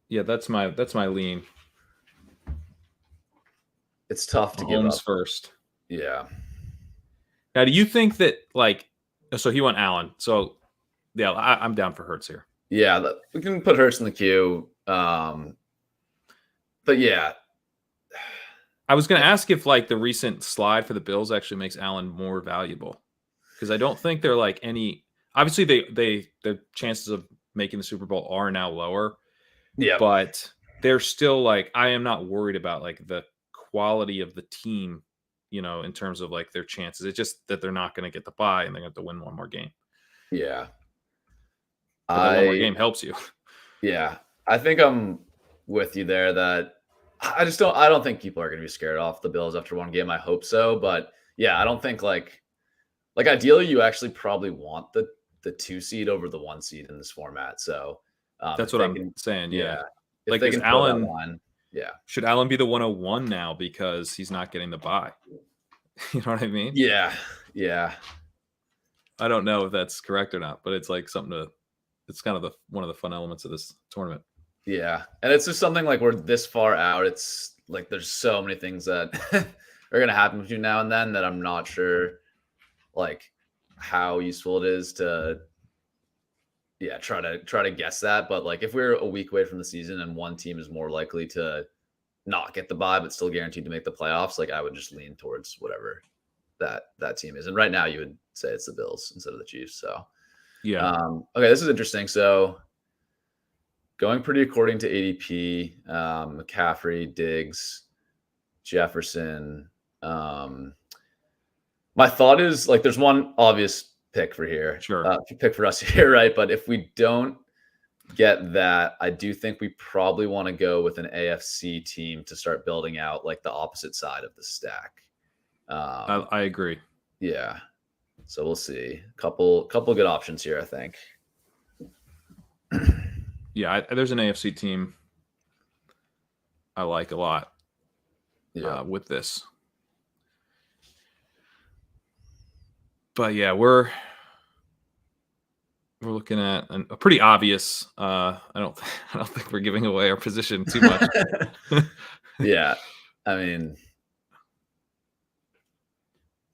Yeah, that's my lean. It's tough to give Mahomes up. first. Yeah. Now, do you think that so he went Allen? So yeah, I'm down for Hurts here. Yeah, we can put Hurts in the queue. But yeah, I was going to ask if the recent slide for the Bills actually makes Allen more valuable, because I don't think they're any. Obviously, the chances of making the Super Bowl are now lower. Yeah, but they're still I am not worried about the quality of the team, in terms of their chances. It's just that they're not going to get the bye and they're going to have to win one more game. Yeah, but that one more game helps you. Yeah, I think I'm with you there. That I don't think people are going to be scared off the Bills after one game. I hope so, but yeah, I don't think like ideally you actually probably want the 2 seed over the 1 seed in this format. So that's what I'm saying. Yeah. If they can Allen, that line, yeah. Should Allen be the 101 now because he's not getting the bye? You know what I mean? Yeah. Yeah. I don't know if that's correct or not, but it's something it's kind of one of the fun elements of this tournament. Yeah. And it's just something we're this far out. It's there's so many things that are going to happen between now and then that I'm not sure how useful it is to try to guess that. But if we're a week away from the season and one team is more likely to not get the bye but still guaranteed to make the playoffs, I would just lean towards whatever that team is. And right now you would say it's the Bills instead of the Chiefs. So yeah. Okay, this is interesting. So going pretty according to ADP, McCaffrey, Diggs, Jefferson. My thought is there's one obvious pick for here. Sure. Pick for us here, right? But if we don't get that, I do think we probably want to go with an AFC team to start building out the opposite side of the stack. I agree. Yeah. So we'll see. Couple good options here, I think. Yeah, there's an AFC team I like a lot. Yeah. With this. But yeah, we're looking at a pretty obvious. I don't think we're giving away our position too much. Yeah, I mean,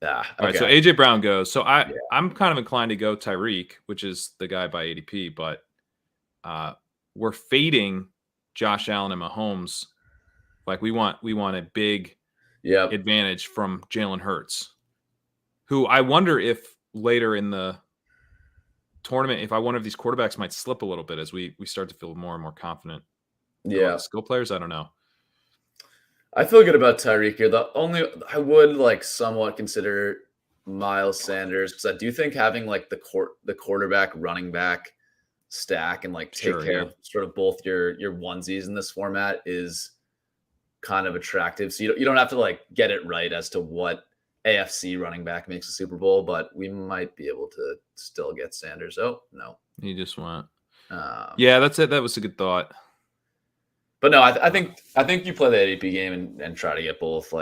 yeah. All right, so AJ Brown goes. So I'm kind of inclined to go Tyreek, which is the guy by ADP, but we're fading Josh Allen and Mahomes. We want a big advantage from Jalen Hurts, who I wonder if later in the tournament, if one of these quarterbacks might slip a little bit as we start to feel more and more confident. Yeah, skill players. I don't know. I feel good about Tyreek here. I would somewhat consider Miles Sanders, because I do think having the quarterback running back stack and take care of sort of both your onesies in this format is kind of attractive. So you don't have to get it right as to what AFC running back makes a Super Bowl, but we might be able to still get Sanders. Oh no, you just want. Yeah, that's it. That was a good thought. But no, I think you play the ADP game and try to get both.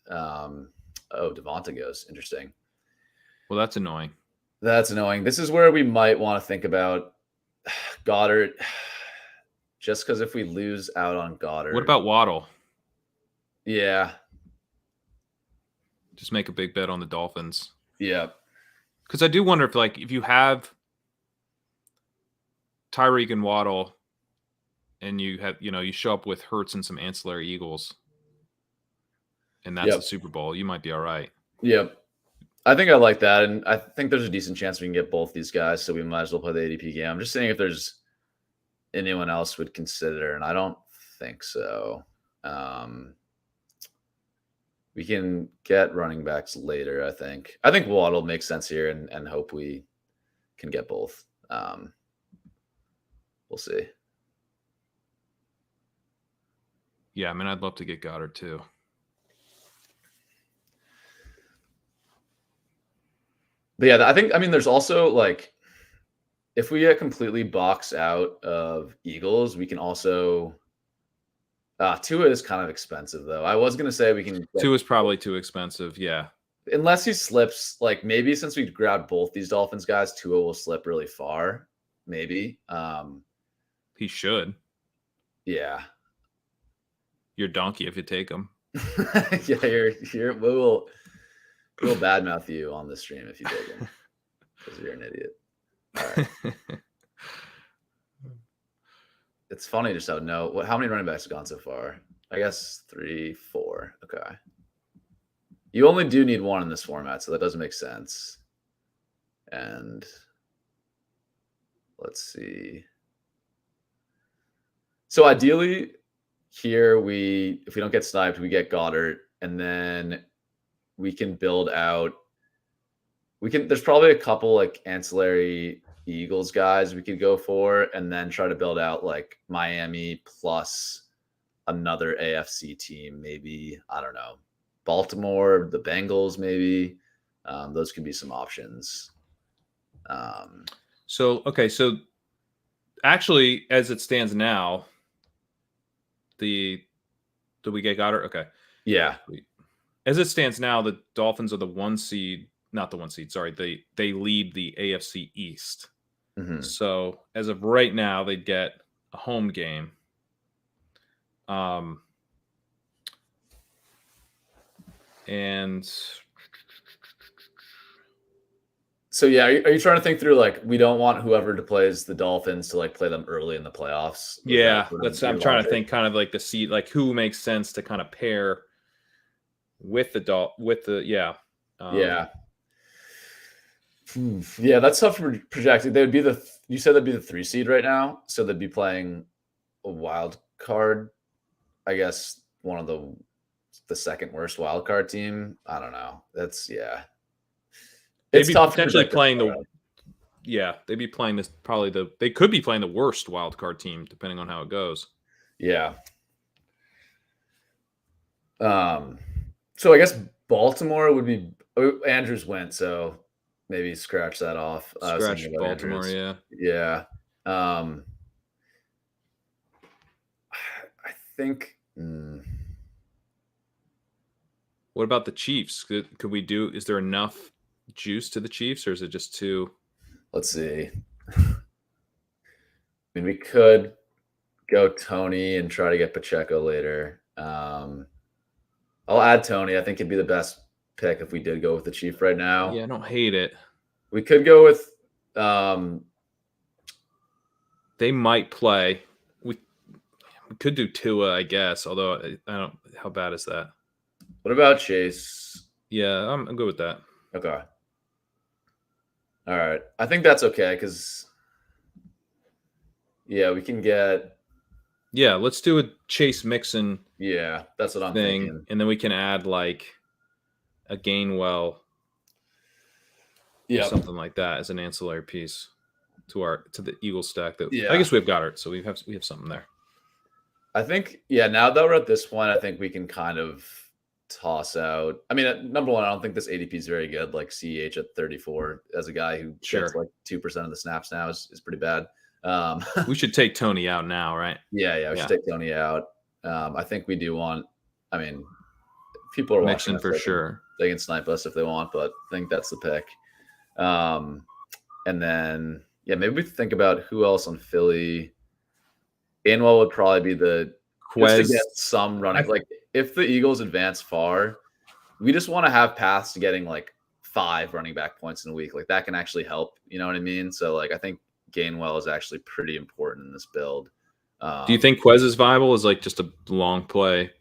Devonta goes. Interesting. Well, that's annoying. That's annoying. This is where we might want to think about Goddard, just because if we lose out on Goddard. What about Waddle? Yeah. Just make a big bet on the Dolphins. Yeah. Because I do wonder if you have Tyreek and Waddle, and you have you show up with Hurts and some ancillary Eagles, and that's the Super Bowl, you might be all right. Yep. I think I like that, and I think there's a decent chance we can get both these guys, so we might as well play the ADP game. I'm just saying if there's anyone else would consider, and I don't think so. We can get running backs later, I think. I think Waddle makes sense here, and hope we can get both. We'll see. Yeah, I mean, I'd love to get Goddard too. But yeah, there's also if we get completely boxed out of Eagles, we can also Tua is kind of expensive though. I was gonna say we can Tua is probably too expensive. Yeah. unless he slips. Like maybe since we grabbed both these Dolphins guys, Tua will slip really far. Maybe. He should. Yeah. You're donkey if you take him. Yeah, we'll badmouth you on the stream if you take him because you're an idiot. All right. It's funny just how how many running backs have gone so far? I guess 3, 4. Okay. You only do need one in this format, so that doesn't make sense. And let's see. So ideally, here if we don't get sniped, we get Goddard, and then we can build out. There's probably a couple like ancillary Eagles guys we could go for, and then try to build out like Miami plus another AFC team, maybe, I don't know, Baltimore, the Bengals, maybe. Those could be some options. So actually, as it stands now, did we get Goddard? Okay. Yeah. As it stands now, the Dolphins are the 1 seed, not the 1 seed, sorry. They lead the AFC East. Mm-hmm. So as of right now, they'd get a home game. And so yeah, are you trying to think through like we don't want whoever to plays the Dolphins to like play them early in the playoffs? Yeah, I'm trying to think kind of like the seed, like who makes sense to kind of pair with the yeah. Yeah, that's tough for projecting. They would be you said they'd be the 3 seed right now, so they'd be playing a wild card. I guess one of the second worst wild card team. I don't know. It's It's tough potentially playing they'd be playing this they could be playing the worst wild card team depending on how it goes. Yeah. So I guess Baltimore would be Andrews went, so maybe scratch that off. Scratch Baltimore, Andrews. Yeah. I think. What about the Chiefs? Could we do? Is there enough juice to the Chiefs, or is it just too? Let's see. I mean, we could go Tony and try to get Pacheco later. I'll add Tony. I think it'd be the best pick if we did go with the Chief right now. Yeah, I don't hate it. We could go with. They might play. We could do Tua, I guess. Although I don't. How bad is that? What about Chase? Yeah, I'm good with that. Okay. All right. I think that's okay because, we can get. Yeah, let's do a Chase Mixon. Yeah, that's what I'm thinking. And then we can add like a Gainwell. Yeah, something like that as an ancillary piece to the Eagle stack. I guess we've got it, so we have something there. I think now that we're at this point, I think we can kind of toss out. I mean, number one, I don't think this ADP is very good. Like CH at 34 as a guy who gets like 2% of the snaps now is pretty bad. We should take Tony out now, right? Yeah, we should take Tony out. I think we do want. I mean, people are Mixon watching for sure. They can snipe us if they want, but I think that's the pick. And then maybe we think about who else on Philly. Gainwell would probably be the Quez. Just to get some running. Like if the Eagles advance far, we just want to have paths to getting like 5 running back points in a week. Like that can actually help. You know what I mean? So like I think Gainwell is actually pretty important in this build. Do you think Quez is viable? Is like just a long play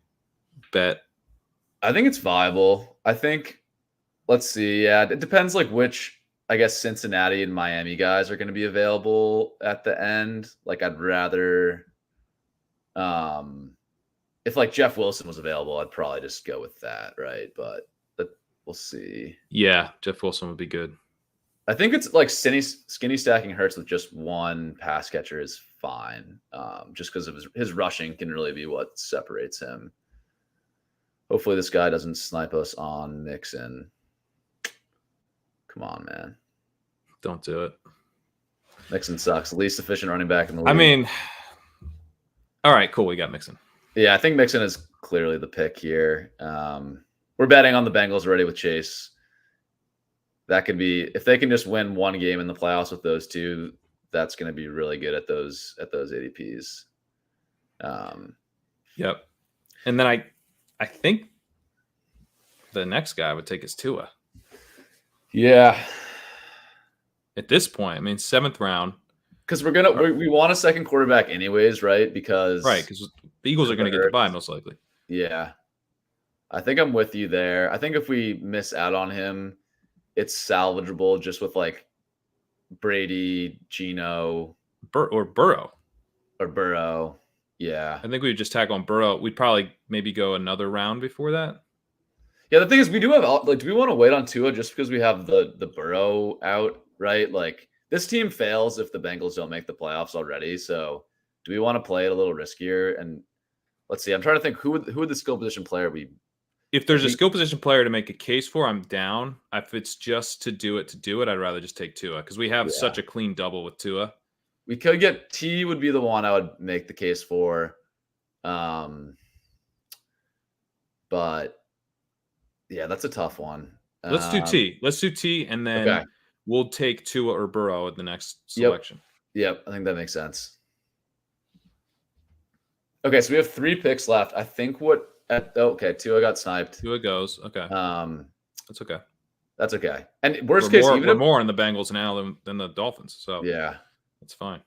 bet? I think it's viable. I think. Let's see. Yeah, it depends. Like which, I guess Cincinnati and Miami guys are going to be available at the end. Like I'd rather. If like Jeff Wilson was available, I'd probably just go with that, right? But we'll see. Yeah, Jeff Wilson would be good. I think it's like skinny stacking Hurts with just one pass catcher is fine. Just because of his rushing can really be what separates him. Hopefully this guy doesn't snipe us on Mixon. Come on, man. Don't do it. Mixon sucks. The least efficient running back in the league. I mean, all right, cool. We got Mixon. Yeah, I think Mixon is clearly the pick here. We're betting on the Bengals already with Chase. That could be, if they can just win one game in the playoffs with those two, that's going to be really good at those ADPs. Yep. And then I think the next guy I would take is Tua. Yeah. At this point, I mean, 7th round. Because we want a second quarterback anyways, right? Because the Eagles are going to get the bye most likely. Yeah. I think I'm with you there. I think if we miss out on him, it's salvageable just with like Brady, Geno, or Burrow. Yeah. I think we would just tack on Burrow. We'd probably maybe go another round before that. Yeah, the thing is, we do have like, do we want to wait on Tua just because we have the Burrow out, right? Like, this team fails if the Bengals don't make the playoffs already. So, do we want to play it a little riskier? And let's see. I'm trying to think who would the skill position player be? If there's a skill position player to make a case for, I'm down. If it's just to do it, I'd rather just take Tua because we have such a clean double with Tua. We could get T would be the one I would make the case for. But yeah, that's a tough one. Let's do T. Let's do T, and then we'll take Tua or Burrow at the next selection. Yep, I think that makes sense. Okay, so we have 3 picks left. I think Tua got sniped. Tua goes. Okay. That's okay. That's okay. And worst case, we're more on the Bengals now than the Dolphins. So yeah, that's fine.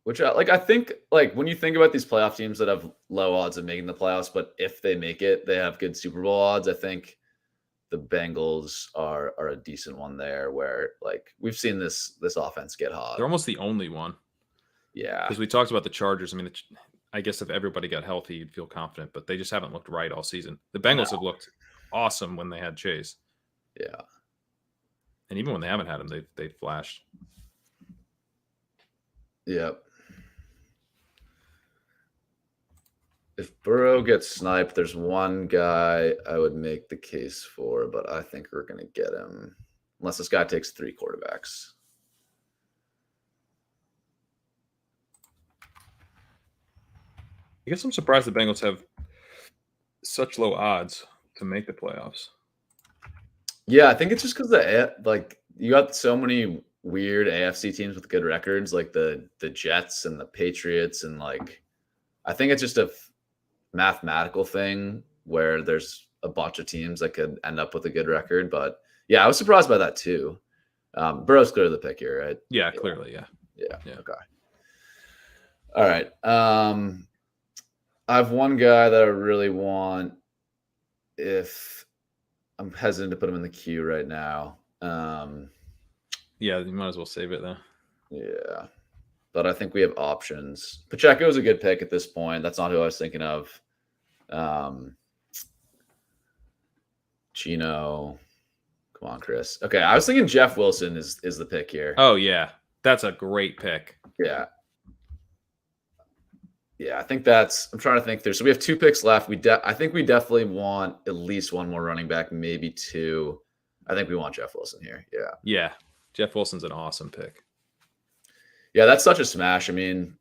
Which I think when you think about these playoff teams that have low odds of making the playoffs, but if they make it, they have good Super Bowl odds. I think the Bengals are a decent one there, where we've seen this offense get hot. They're almost the only one. Yeah, because we talked about the Chargers. I mean, I guess if everybody got healthy, you'd feel confident, but they just haven't looked right all season. The Bengals have looked awesome when they had Chase. Yeah, and even when they haven't had him, they've flashed. Yep. If Burrow gets sniped, there's one guy I would make the case for, but I think we're going to get him unless this guy takes 3 quarterbacks. I guess I'm surprised the Bengals have such low odds to make the playoffs. Yeah, I think it's just because you got so many weird AFC teams with good records, like the Jets and the Patriots, and I think it's just a mathematical thing where there's a bunch of teams that could end up with a good record. But yeah, I was surprised by that too. Burrow's clearly the pick here, right? Yeah, clearly, yeah. Okay. All right. I have one guy that I really want. If I'm hesitant to put him in the queue right now. Yeah, you might as well save it though. Yeah. But I think we have options. Pacheco is a good pick at this point. That's not who I was thinking of. Gino. Come on, Chris. Okay, I was thinking Jeff Wilson is the pick here. Oh, yeah. That's a great pick. Yeah. Yeah, I think I'm trying to think through. So we have 2 picks left. I think we definitely want at least one more running back, maybe 2. I think we want Jeff Wilson here. Yeah. Yeah. Jeff Wilson's an awesome pick. Yeah, that's such a smash. I mean,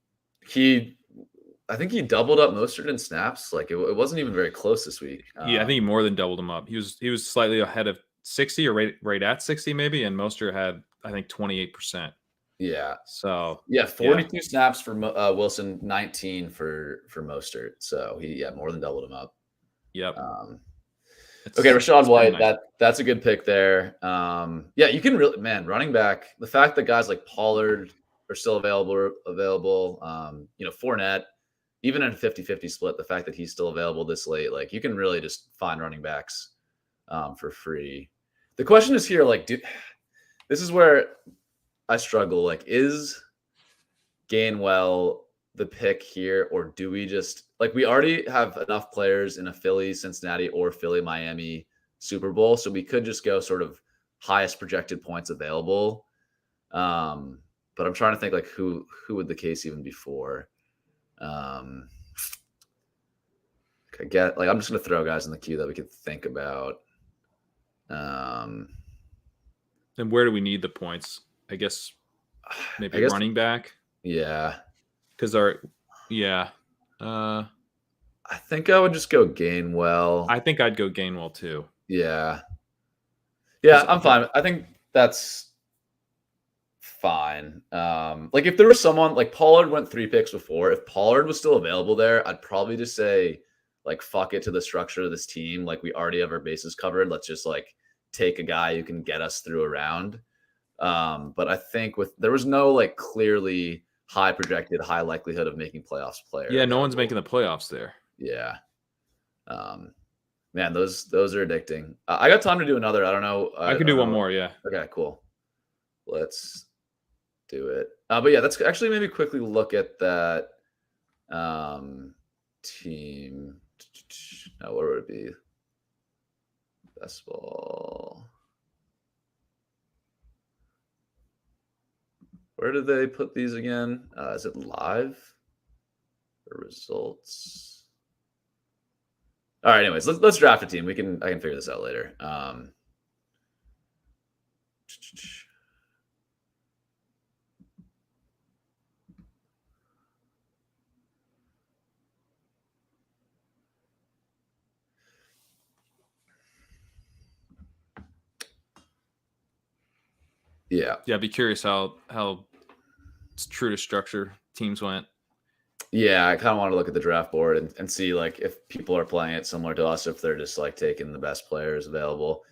I think he doubled up Mostert in snaps. It wasn't even very close this week. Yeah, I think he more than doubled him up. He was slightly ahead of 60 or right at 60 maybe, and Mostert had, I think, 28%. Yeah. So 42 snaps for Wilson, 19 for Mostert. So he more than doubled him up. Yep. Okay, Rachaad White. That's a good pick there. Yeah, you can really running back. The fact that guys like Pollard are still available. Fournette, even in a 50-50 split, the fact that he's still available this late, you can really just find running backs for free. The question is here, this is where I struggle. Is Gainwell the pick here, or do we just we already have enough players in a Philly, Cincinnati, or Philly, Miami Super Bowl, so we could just go sort of highest projected points available. But I'm trying to think who would the case even be for? I'm just gonna throw guys in the queue that we could think about. And where do we need the points? I guess running back. Yeah. Because I I think I would just go Gainwell. think I'd go Gainwell too. Yeah. 'Cause Yeah, I'm fine. I think that's fine. Like if there was someone like Pollard went 3 picks before, if Pollard was still available there, I'd probably just say like fuck it to the structure of this team. Like we already have our bases covered. Let's just like take a guy who can get us through a round. But I think there was no like clearly high projected, high likelihood of making playoffs player. Yeah, no one's available. making the playoffs there. Yeah. Man, those are addicting. I got time to do another. I don't know. I could do one more. Yeah. Okay, cool. Let's do it. But yeah, let's actually maybe quickly look at that team. Now, what would it be? Best ball. Where did they put these again? Is it live or results? All right. Anyways, let's draft a team. I can figure this out later. Yeah. Yeah. I'd be curious how true to structure teams went. Yeah, I kind of want to look at the draft board and see like if people are playing it similar to us, if they're just like taking the best players available.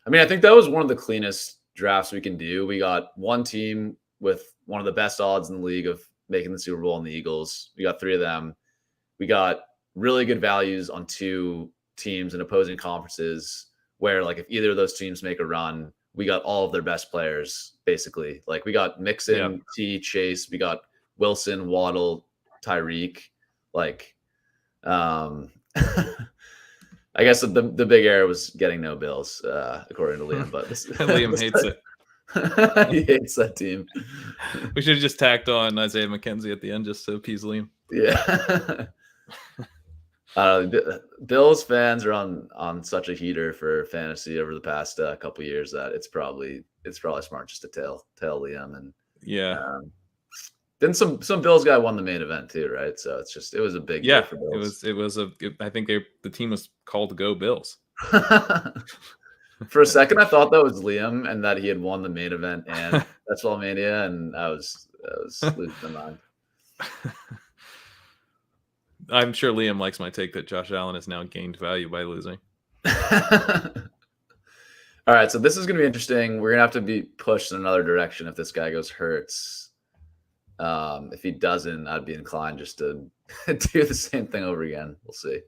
I mean, I think that was one of the cleanest drafts we can do. We got one team with one of the best odds in the league of making the Super Bowl in the Eagles. We got 3 of them. We got really good values on 2 teams in opposing conferences where like if either of those teams make a run, we got all of their best players basically. Like we got Mixon, T, Chase, we got Wilson, Waddle, Tyreek. Like I guess the big error was getting no Bills, according to Liam. But Liam hates it. He hates that team. We should have just tacked on Isaiah McKenzie at the end just to appease Liam. Yeah. Bills fans are on such a heater for fantasy over the past couple years that it's probably smart just to tail Liam. And then some Bills guy won the main event too, right? So it was a big deal for Bills. I think the team was called to go Bills. For a second, I thought that was Liam and that he had won the main event and That's Mania, and I was losing my mind. I'm sure Liam likes my take that Josh Allen has now gained value by losing. All right, so this is going to be interesting. We're going to have to be pushed in another direction if this guy goes Hurts. If he doesn't, I'd be inclined just to do the same thing over again. We'll see.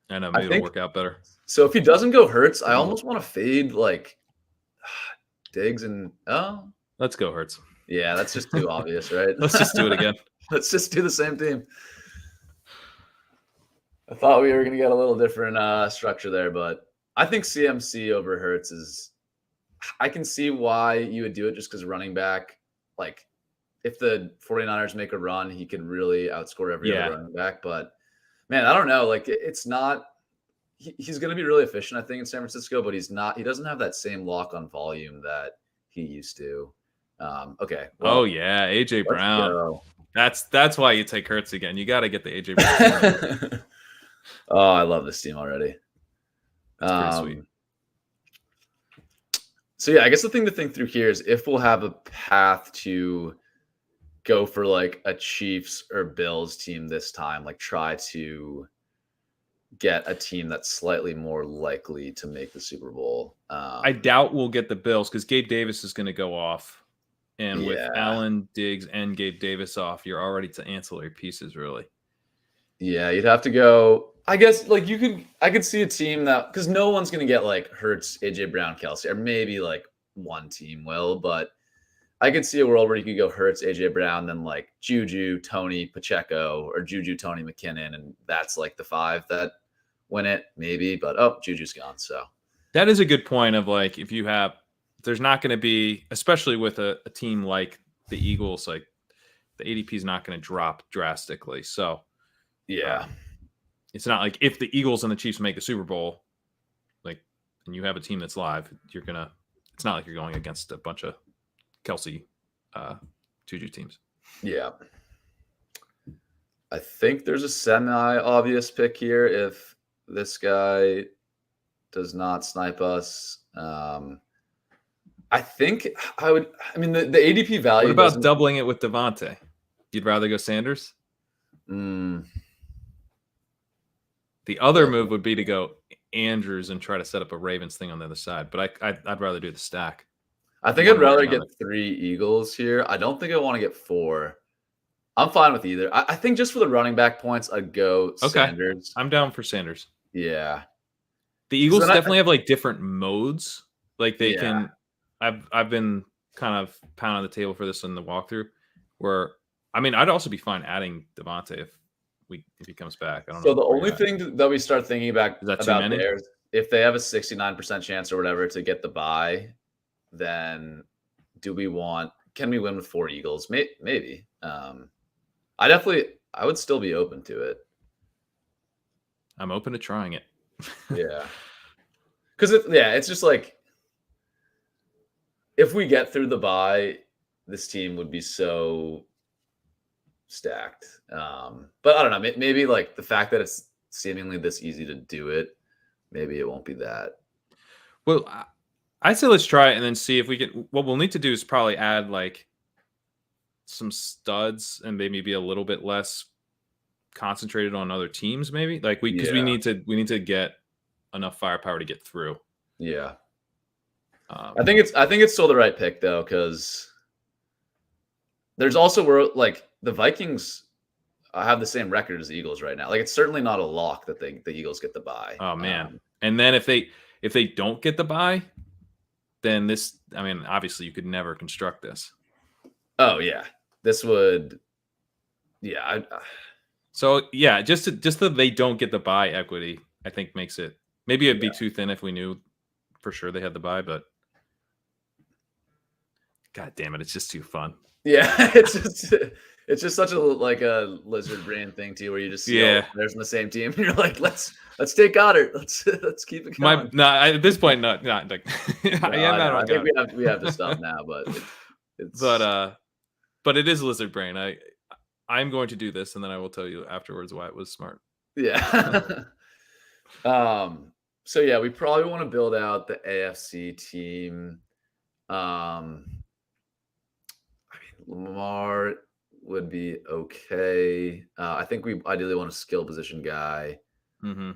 I know, maybe it'll work out better. So if he doesn't go Hurts, I almost want to fade like Diggs and let's go Hurts. Yeah, that's just too obvious, right? Let's just do it again. Let's just do the same team. I thought we were going to get a little different structure there, but I think CMC over Hurts is – I can see why you would do it just because running back, like if the 49ers make a run, he could really outscore every other running back. But, man, I don't know. Like it's not – he's going to be really efficient, I think, in San Francisco, but he's not – he doesn't have that same lock on volume that he used to. Okay. Well, A.J. Brown. Go. That's why you take Hurts again. You got to get the A.J. Brown. Oh, I love this team already. That's pretty sweet. So yeah, I guess the thing to think through here is if we'll have a path to go for like a Chiefs or Bills team this time, like try to get a team that's slightly more likely to make the Super Bowl. I doubt we'll get the Bills because Gabe Davis is going to go off. And with Allen, Diggs, and Gabe Davis off, you're already to ancillary pieces, really. Yeah, you'd have to go. I guess like I could see a team that because no one's gonna get like Hurts, AJ Brown, Kelsey, or maybe like one team will, but I could see a world where you could go Hurts, AJ Brown, then like Juju, Tony, Pacheco, or Juju, Tony, McKinnon, and that's like the 5 that win it, maybe. But Juju's gone. So that is a good point of like if you have there's not going to be, especially with a team like the Eagles, like the ADP is not going to drop drastically. So yeah. It's not like if the Eagles and the Chiefs make the Super Bowl, like, and you have a team that's live, it's not like you're going against a bunch of Kelsey, Juju teams. Yeah. I think there's a semi-obvious pick here if this guy does not snipe us. I think I would. I mean, the ADP value. What about doesn't. doubling it with Devontae? You'd rather go Sanders? Mm, The other move would be to go Andrews and try to set up a Ravens thing on the other side, but I'd rather do the stack. I think One I'd way or rather another. get 3 Eagles here. I don't think I want to get 4. I'm fine with either. I think just for the running back points, I'd go Sanders. I'm down for Sanders. Yeah. The Eagles definitely have like different modes. Like they Yeah. can. I've been kind of pounding the table for this in the walkthrough. Where I mean, I'd also be fine adding Devontae if he comes back. I don't know. So the only thing that we start thinking about Bears, if they have a 69% chance or whatever to get the bye, then can we win with 4 Eagles? Maybe. I would still be open to it. I'm open to trying it. Yeah. Because it's just like if we get through the bye, this team would be so stacked. But I don't know. Maybe like the fact that it's seemingly this easy to do it, maybe it won't be that. Well, I'd say let's try it and then see if we can. What we'll need to do is probably add like some studs and maybe be a little bit less concentrated on other teams. Maybe like we need to get enough firepower to get through. Yeah. I think it's still the right pick though, because there's also like the Vikings have the same record as the Eagles right now. Like it's certainly not a lock that the Eagles get the bye. Oh man! And then if they don't get the bye, then obviously you could never construct this. Oh yeah, this would. Yeah. So yeah, just that they don't get the bye equity, I think makes it. Maybe it'd be too thin if we knew for sure they had the bye, but God damn it, it's just too fun. Yeah, it's just such a a lizard brain thing too, where you just see all the players in the same team, and you're like, let's take Goddard, let's keep it going. At this point, not like. I think we have the stuff now, but it's. But it is lizard brain. I'm going to do this, and then I will tell you afterwards why it was smart. Yeah. So yeah, we probably want to build out the AFC team. Lamar would be okay. I think we ideally want a skill position guy. Mm-hmm.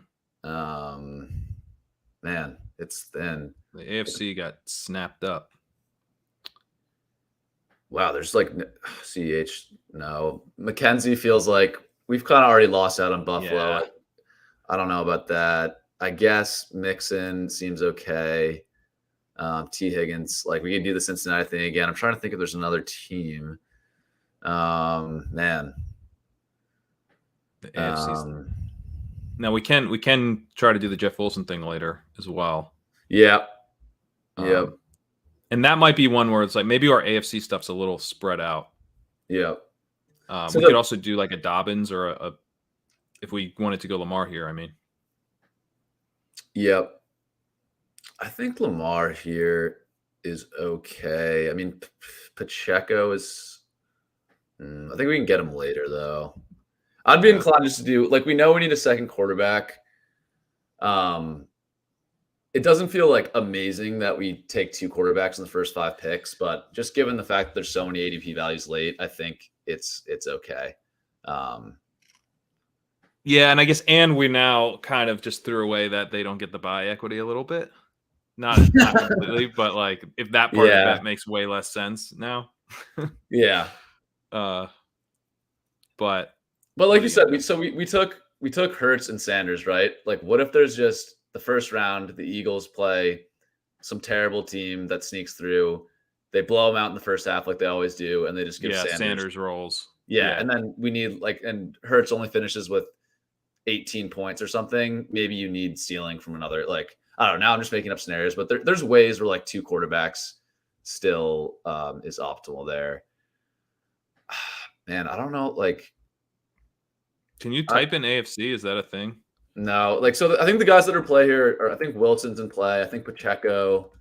Man, it's thin. The AFC got snapped up. Wow, there's like CH. No, McKenzie feels like we've kind of already lost out on Buffalo. Yeah. I don't know about that. I guess Mixon seems okay. T. Higgins, like we can do the Cincinnati thing again. I'm trying to think if there's another team. Man, the AFC. Now we can try to do the Jeff Wilson thing later as well. Yeah. Yep. And that might be one where it's like maybe our AFC stuff's a little spread out. Yeah. We could also do like a Dobbins or a if we wanted to go Lamar here. I mean. Yep. I think Lamar here is okay. I mean, Pacheco is. I think we can get him later, though. I'd be inclined just to do we know we need a second quarterback. It doesn't feel like amazing that we take 2 quarterbacks in the first 5 picks, but just given the fact that there's so many ADP values late, I think it's okay. Yeah, and I guess we now kind of just threw away that they don't get the bye equity a little bit. Not completely, but like if that part of the bet makes way less sense now. Yeah. But like you said, we took Hurts and Sanders, right? Like, what if there's just the first round, the Eagles play some terrible team that sneaks through, they blow them out in the first half like they always do, and they just give Sanders rolls. Yeah, and then we need and Hurts only finishes with 18 points or something. Maybe you need ceiling from another. Like, I don't know. Now I'm just making up scenarios, but there's ways where 2 quarterbacks still is optimal there. Man, I don't know. Can you type in AFC? Is that a thing? No. I think the guys that are play here are, I think Wilson's in play. I think Pacheco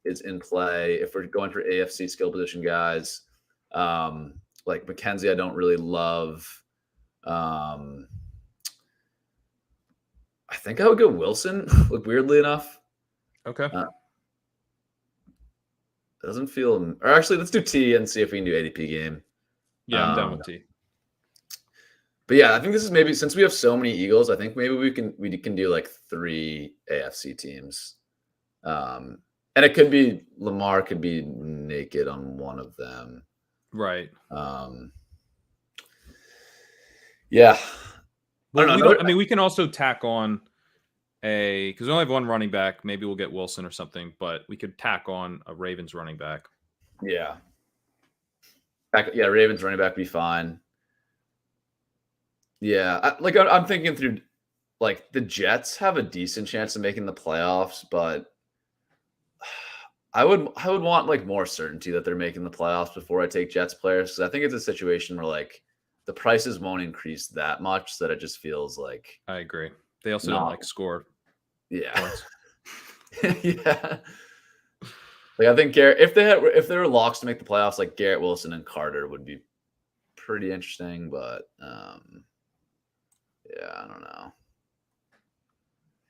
is in play. If we're going for AFC skill position guys, like McKenzie, I don't really love. I think I would go Wilson. Like weirdly enough, Okay. doesn't feel. Or actually, let's do T and see if we can do ADP game. Yeah, I'm down with T. But yeah, I think this is maybe since we have so many Eagles, I think maybe we can do like 3 AFC teams. And it could be Lamar could be naked on one of them. Right. Yeah. Well, I mean, we can also tack on because we only have one running back. Maybe we'll get Wilson or something, but we could tack on a Ravens running back. Yeah. Ravens running back would be fine. Yeah, I'm thinking through. Like the Jets have a decent chance of making the playoffs, but I would want like more certainty that they're making the playoffs before I take Jets players, because I think it's a situation where like the prices won't increase that much that it just feels like. I agree. They also don't like score. Yeah. Yeah. Like I think if they were locks to make the playoffs, like Garrett Wilson and Carter would be pretty interesting, but yeah, I don't know.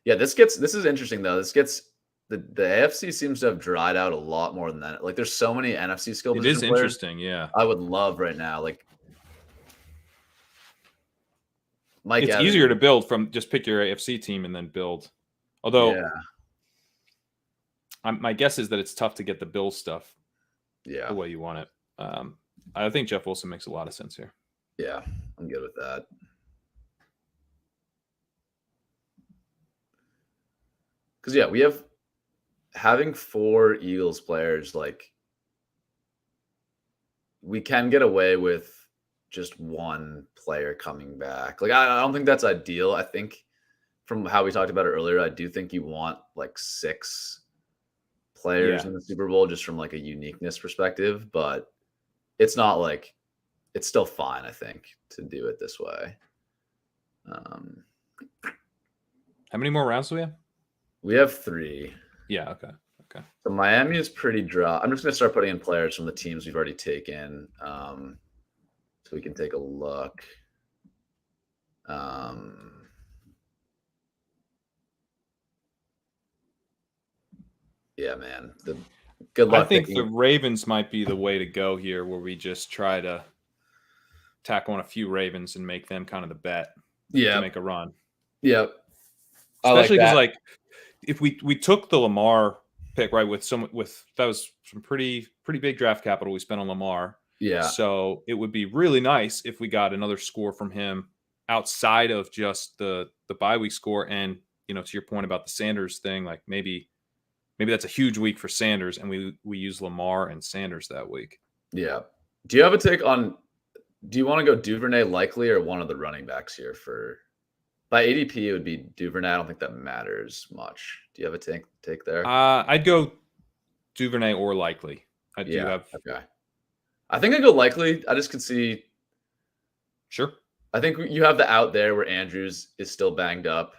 Yeah, this is interesting though. This gets the AFC seems to have dried out a lot more than that. Like there's so many NFC skill position players. It is interesting, yeah. I would love right now. Like Mike It's Evans. easier to build from just pick your AFC team and then build. Although my guess is that it's tough to get the Bills stuff the way you want it. I think Jeff Wilson makes a lot of sense here. Yeah, I'm good with that. Because yeah, we have having 4 Eagles players, like we can get away with just one player coming back. Like I don't think that's ideal. I think from how we talked about it earlier, I do think you want like 6 players in the Super Bowl just from like a uniqueness perspective, but it's not like it's still fine, I think, to do it this way. How many more rounds do we have? We have 3. Yeah, okay. So Miami is pretty dry. I'm just going to start putting in players from the teams we've already taken, so we can take a look. Yeah, man. Good luck. I think the Ravens might be the way to go here, where we just try to tack on a few Ravens and make them kind of the bet to make a run. Yep. Especially because like if we took the Lamar pick, right, that was some pretty big draft capital we spent on Lamar. Yeah. So it would be really nice if we got another score from him outside of just the bye week score. And, to your point about the Sanders thing, like maybe that's a huge week for Sanders, and we use Lamar and Sanders that week. Yeah. Do you have a take on, do you want to go Duvernay likely or one of the running backs here by ADP, it would be Duvernay. I don't think that matters much. Do you have a take there? I'd go Duvernay or likely. Okay. I think I'd go likely. I just could see. Sure. I think you have the out there where Andrews is still banged up.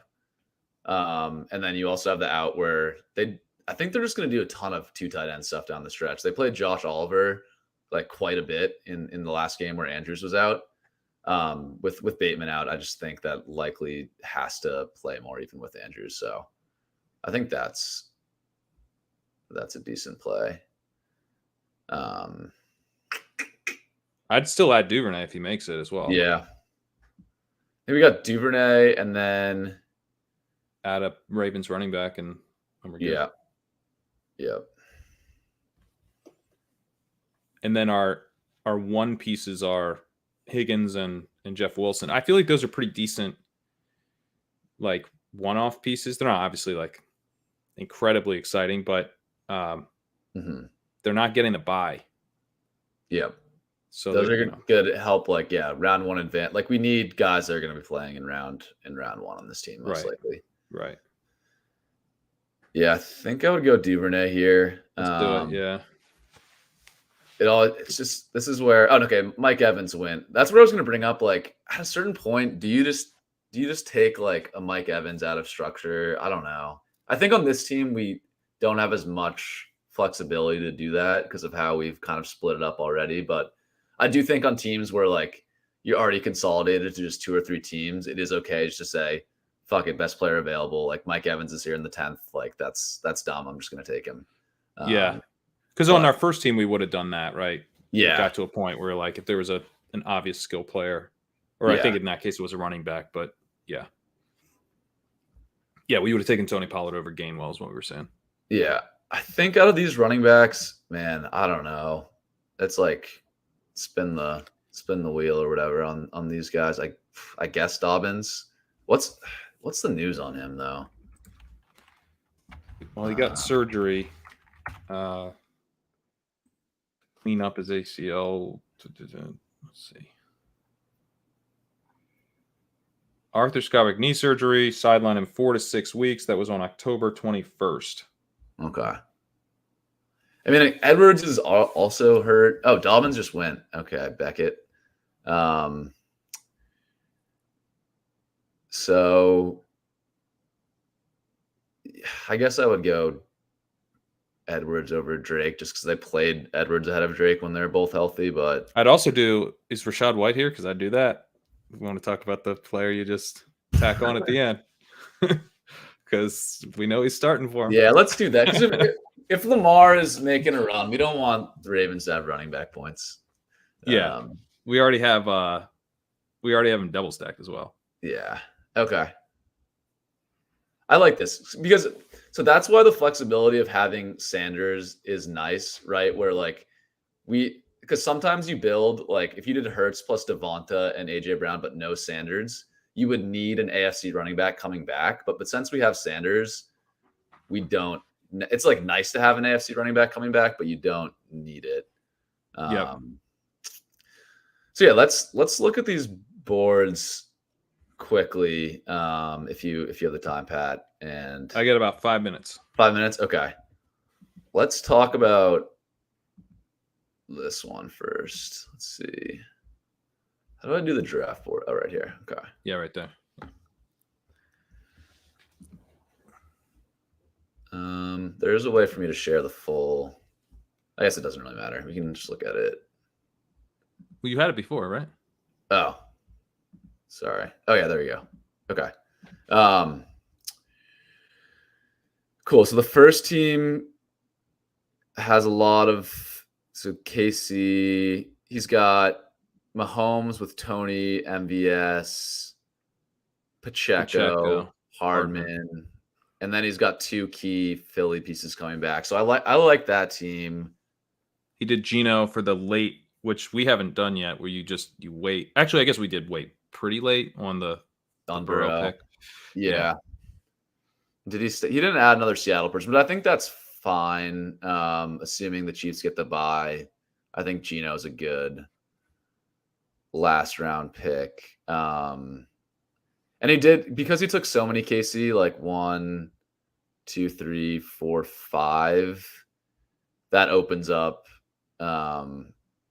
And then you also have the out where I think they're just going to do a ton of 2 tight end stuff down the stretch. They played Josh Oliver like quite a bit in the last game where Andrews was out. With Bateman out, I just think that likely has to play more even with Andrews. So I think that's a decent play. I'd still add Duvernay if he makes it as well. Yeah. And we got Duvernay and then add a Ravens running back and we're good. Yeah. Yep. And then our one pieces are Higgins and Jeff Wilson. I feel like those are pretty decent, like one-off pieces. They're not obviously like incredibly exciting, but they're not getting the bye. Yep. So those are good help. Like round 1 advance. Like we need guys that are going to be playing in round 1 on this team most likely. Right. Yeah, I think I would go Duvernay here. Let's do it. Yeah. It's just this is where Mike Evans went. That's what I was going to bring up. Like at a certain point, do you just take like a Mike Evans out of structure? I don't know. I think on this team we don't have as much flexibility to do that because of how we've kind of split it up already. But I do think on teams where like you're already consolidated to just 2 or 3 teams, it is okay just to say, fuck it, best player available. Like Mike Evans is here in the 10th. Like that's dumb. I'm just gonna take him. Yeah. Because on our first team we would have done that, right? Yeah. It got to a point where like if there was an obvious skill player, or I think in that case it was a running back, but yeah. Yeah, we would have taken Tony Pollard over Gainwell is what we were saying. Yeah. I think out of these running backs, man, I don't know. It's like spin the wheel or whatever on these guys. I guess Dobbins. What's the news on him though? Well, he got surgery. Clean up his ACL. Let's see. Arthroscopic knee surgery, sidelined in 4 to 6 weeks. That was on October 21st. Okay. I mean, Edwards is also hurt. Oh, Dobbins just went. Okay, Beckett. So I guess I would go Edwards over Drake just because they played Edwards ahead of Drake when they're both healthy. But I'd also do, is Rachaad White here? Because I'd do that. We want to talk about the player you just tack on at the end. Because we know he's starting for him. Yeah, let's do that. Because if Lamar is making a run, we don't want the Ravens to have running back points. Yeah, we already have him double stacked as well. Yeah. Okay. I like this because so that's why the flexibility of having Sanders is nice, right? Where like because sometimes you build like if you did Hurts plus Devonta and AJ Brown but no Sanders, you would need an AFC running back coming back. But since we have Sanders, we don't. It's like nice to have an AFC running back coming back, but you don't need it. Yeah. So yeah, let's look at these boards quickly. If you have the time, Pat, and I got about 5 minutes. 5 minutes. Okay. Let's talk about this one first. Let's see. How do I do the draft board? Oh, right here. Okay. Yeah, right there. There's a way for me to share the full. I guess it doesn't really matter. We can just look at it. Well, you had it before, right? Oh, sorry. Oh yeah, there you go. Okay. Cool. So the first team has a lot of KC. He's got Mahomes with Tony, MVS, Pacheco, Hardman, and then he's got 2 key Philly pieces coming back. So I like that team. He did Geno for the late, which we haven't done yet, where you wait. Actually, I guess we did wait pretty late on the Burrow pick. Yeah. Did he didn't add another Seattle person, but I think that's fine. Assuming the Chiefs get the bye. I think Geno's a good last round pick. And he did, because he took so many KC, like 1, 2, 3, 4, 5, that opens up a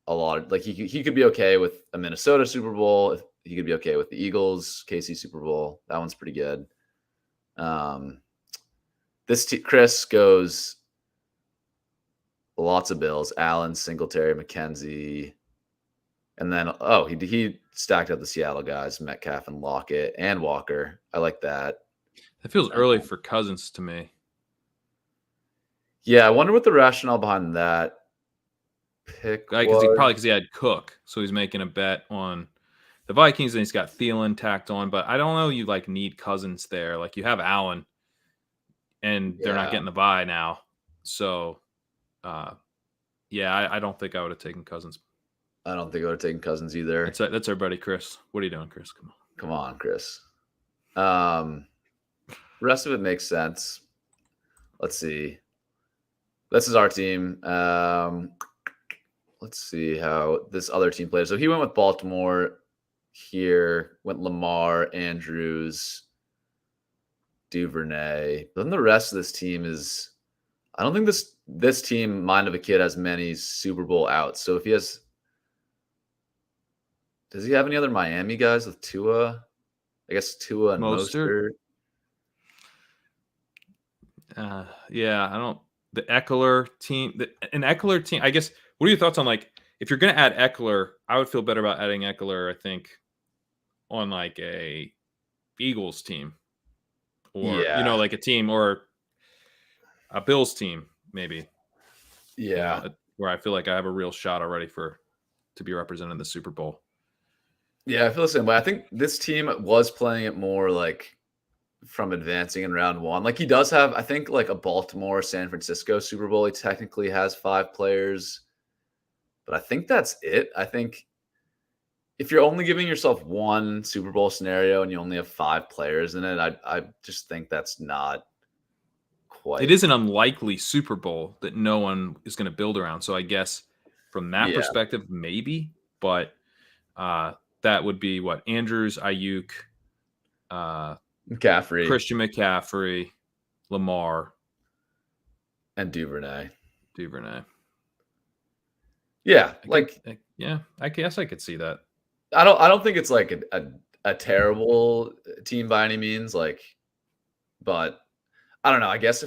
lot of, like he could be okay with a Minnesota Super Bowl. He could be okay with the Eagles KC Super Bowl. That one's pretty good. Chris goes lots of Bills: Allen, Singletary, McKenzie, and then he stacked up the Seattle guys: Metcalf and Lockett and Walker. I like that. That feels early for Cousins to me. Yeah, I wonder what the rationale behind that pick was. Because he had Cook, so he's making a bet on the Vikings, and he's got Thielen tacked on. But I don't know, you like need Cousins there. Like you have Allen, and they're not getting the bye now. So, I don't think I would have taken Cousins. I don't think I would have taken Cousins either. That's our buddy Chris. What are you doing, Chris? Come on, Chris. Rest of it makes sense. Let's see. This is our team. Let's see how this other team plays. So he went with Baltimore here, went Lamar, Andrews, Duvernay. But then the rest of this team is, I don't think this team, mind of a kid, has many Super Bowl outs. So if he has, does he have any other Miami guys with Tua? I guess Tua and Mostert. I don't. The Eckler team, I guess. What are your thoughts on, like, if you're going to add Eckler, I would feel better about adding Eckler, I think, on like a Eagles team or, Yeah. like a team or a Bills team, maybe, Yeah. where I feel like I have a real shot already to be represented in the Super Bowl. Yeah, I feel the same way. I think this team was playing it more like from advancing in round one. Like he does have, I think, like a Baltimore, San Francisco Super Bowl. He technically has 5 players, but I think that's it. I think if you're only giving yourself one Super Bowl scenario and you only have 5 players in it, I just think that's not It quite. is an unlikely Super Bowl that no one is going to build around. So I guess from that Yeah. perspective, maybe, but that would be what Andrews, Ayuk, McCaffrey Christian McCaffrey, Lamar, and Duvernay. Yeah, I guess I could see that. I don't think it's like a terrible team by any means. Like, but I don't know. I guess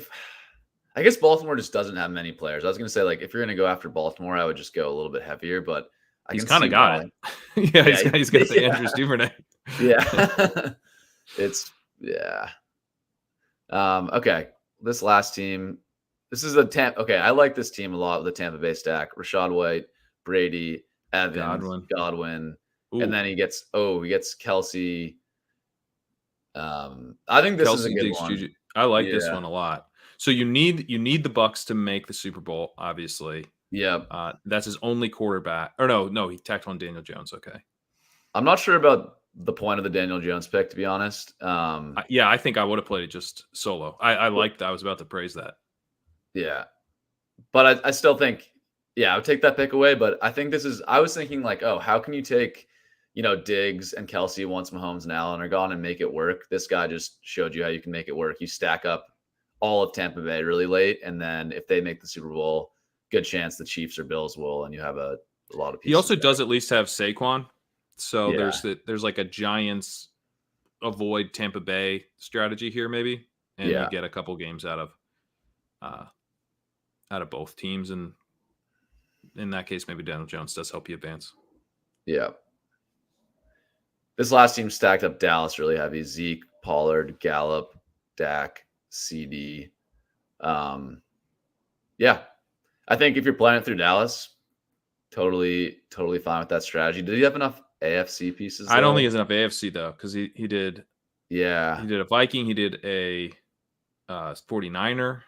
Baltimore just doesn't have many players. I was gonna say, like, if you're gonna go after Baltimore, I would just go a little bit heavier, but I He's can kind see of got why. it. Yeah, Yeah, he's got the yeah. Andrews Duvernay. Yeah. Yeah. Okay. This last team, this is okay. I like this team a lot with the Tampa Bay stack. Rachaad White, Brady, Evans, Godwin. And then he gets Kelsey. I think this is a Kelsey, good Diggs, one. Juju. I like this Yeah. one a lot. So you need the Bucks to make the Super Bowl, obviously. Yeah. That's his only quarterback. Or no, he tacked on Daniel Jones. Okay. I'm not sure about the point of the Daniel Jones pick, to be honest. Yeah, I think I would have played it just solo. I liked that. I was about to praise that. Yeah. But I still think, yeah, I would take that pick away. But I think I was thinking like, oh, how can you take, Diggs and Kelsey once Mahomes and Allen are gone and make it work? This guy just showed you how you can make it work. You stack up all of Tampa Bay really late. And then if they make the Super Bowl, good chance the Chiefs or Bills will, and you have a lot of pieces. He also does at least have Saquon. So Yeah. there's like a Giants avoid Tampa Bay strategy here, maybe. And you get a couple games out of both teams. And in that case, maybe Daniel Jones does help you advance. Yeah. This last team stacked up Dallas really heavy. Zeke, Pollard, Gallup, Dak, CD. Yeah. I think if you're playing it through Dallas, totally fine with that strategy. Did he have enough AFC pieces? I don't think he has enough AFC though, because he did. Yeah. He did a Viking. He did a 49er.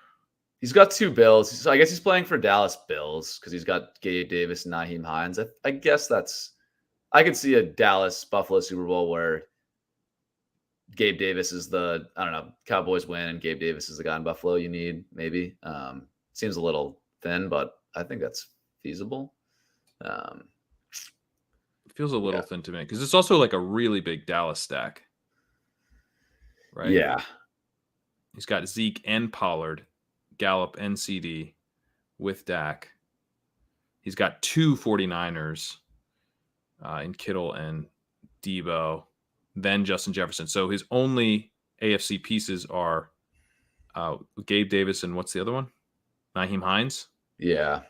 He's got 2 Bills. So I guess he's playing for Dallas Bills because he's got Gabe Davis and Nyheim Hines. I guess I could see a Dallas Buffalo Super Bowl where Gabe Davis is Cowboys win and Gabe Davis is the guy in Buffalo you need, maybe. Seems a little thin, but I think that's feasible. It feels a little thin to me because it's also like a really big Dallas stack. Right? Yeah. He's got Zeke and Pollard, Gallup and CD with Dak. He's got 2 49ers in Kittle and Debo, then Justin Jefferson. So his only AFC pieces are Gabe Davis and what's the other one? Nyheim Hines. Yeah.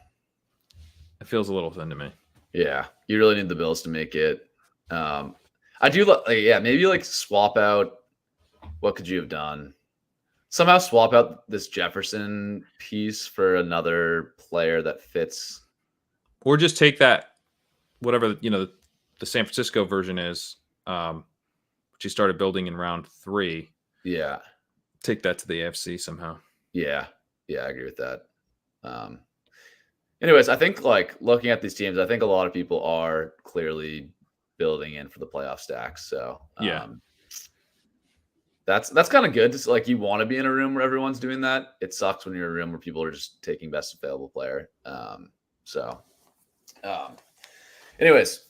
It feels a little thin to me. Yeah. You really need the Bills to make it. I do maybe like swap out. What could you have done? Somehow swap out this Jefferson piece for another player that fits. Or just take that, whatever, the San Francisco version is, which he started building in round 3. Yeah. Take that to the AFC somehow. Yeah. Yeah, I agree with that. Anyways, I think like looking at these teams, I think a lot of people are clearly building in for the playoff stacks. So that's kind of good. Just like you want to be in a room where everyone's doing that. It sucks when you're in a room where people are just taking best available player. Anyways,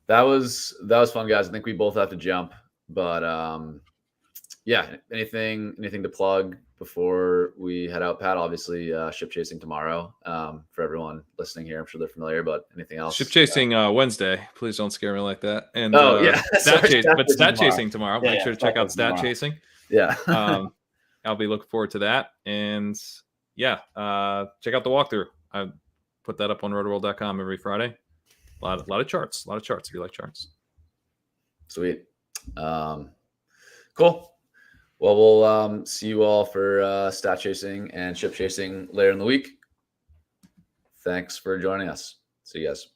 that was fun, guys. I think we both have to jump, but yeah. Anything to plug before we head out, Pat? Obviously, ship chasing tomorrow. For everyone listening here, I'm sure they're familiar. But anything else? Ship chasing Wednesday. Please don't scare me like that. And stat chasing tomorrow. Make sure to check out stat chasing. Yeah. I'll be looking forward to that. And check out the walkthrough. I put that up on rotoworld.com every Friday. A lot of charts. A lot of charts if you like charts. Sweet. Cool. Well, we'll see you all for stat chasing and ship chasing later in the week. Thanks for joining us. See you guys.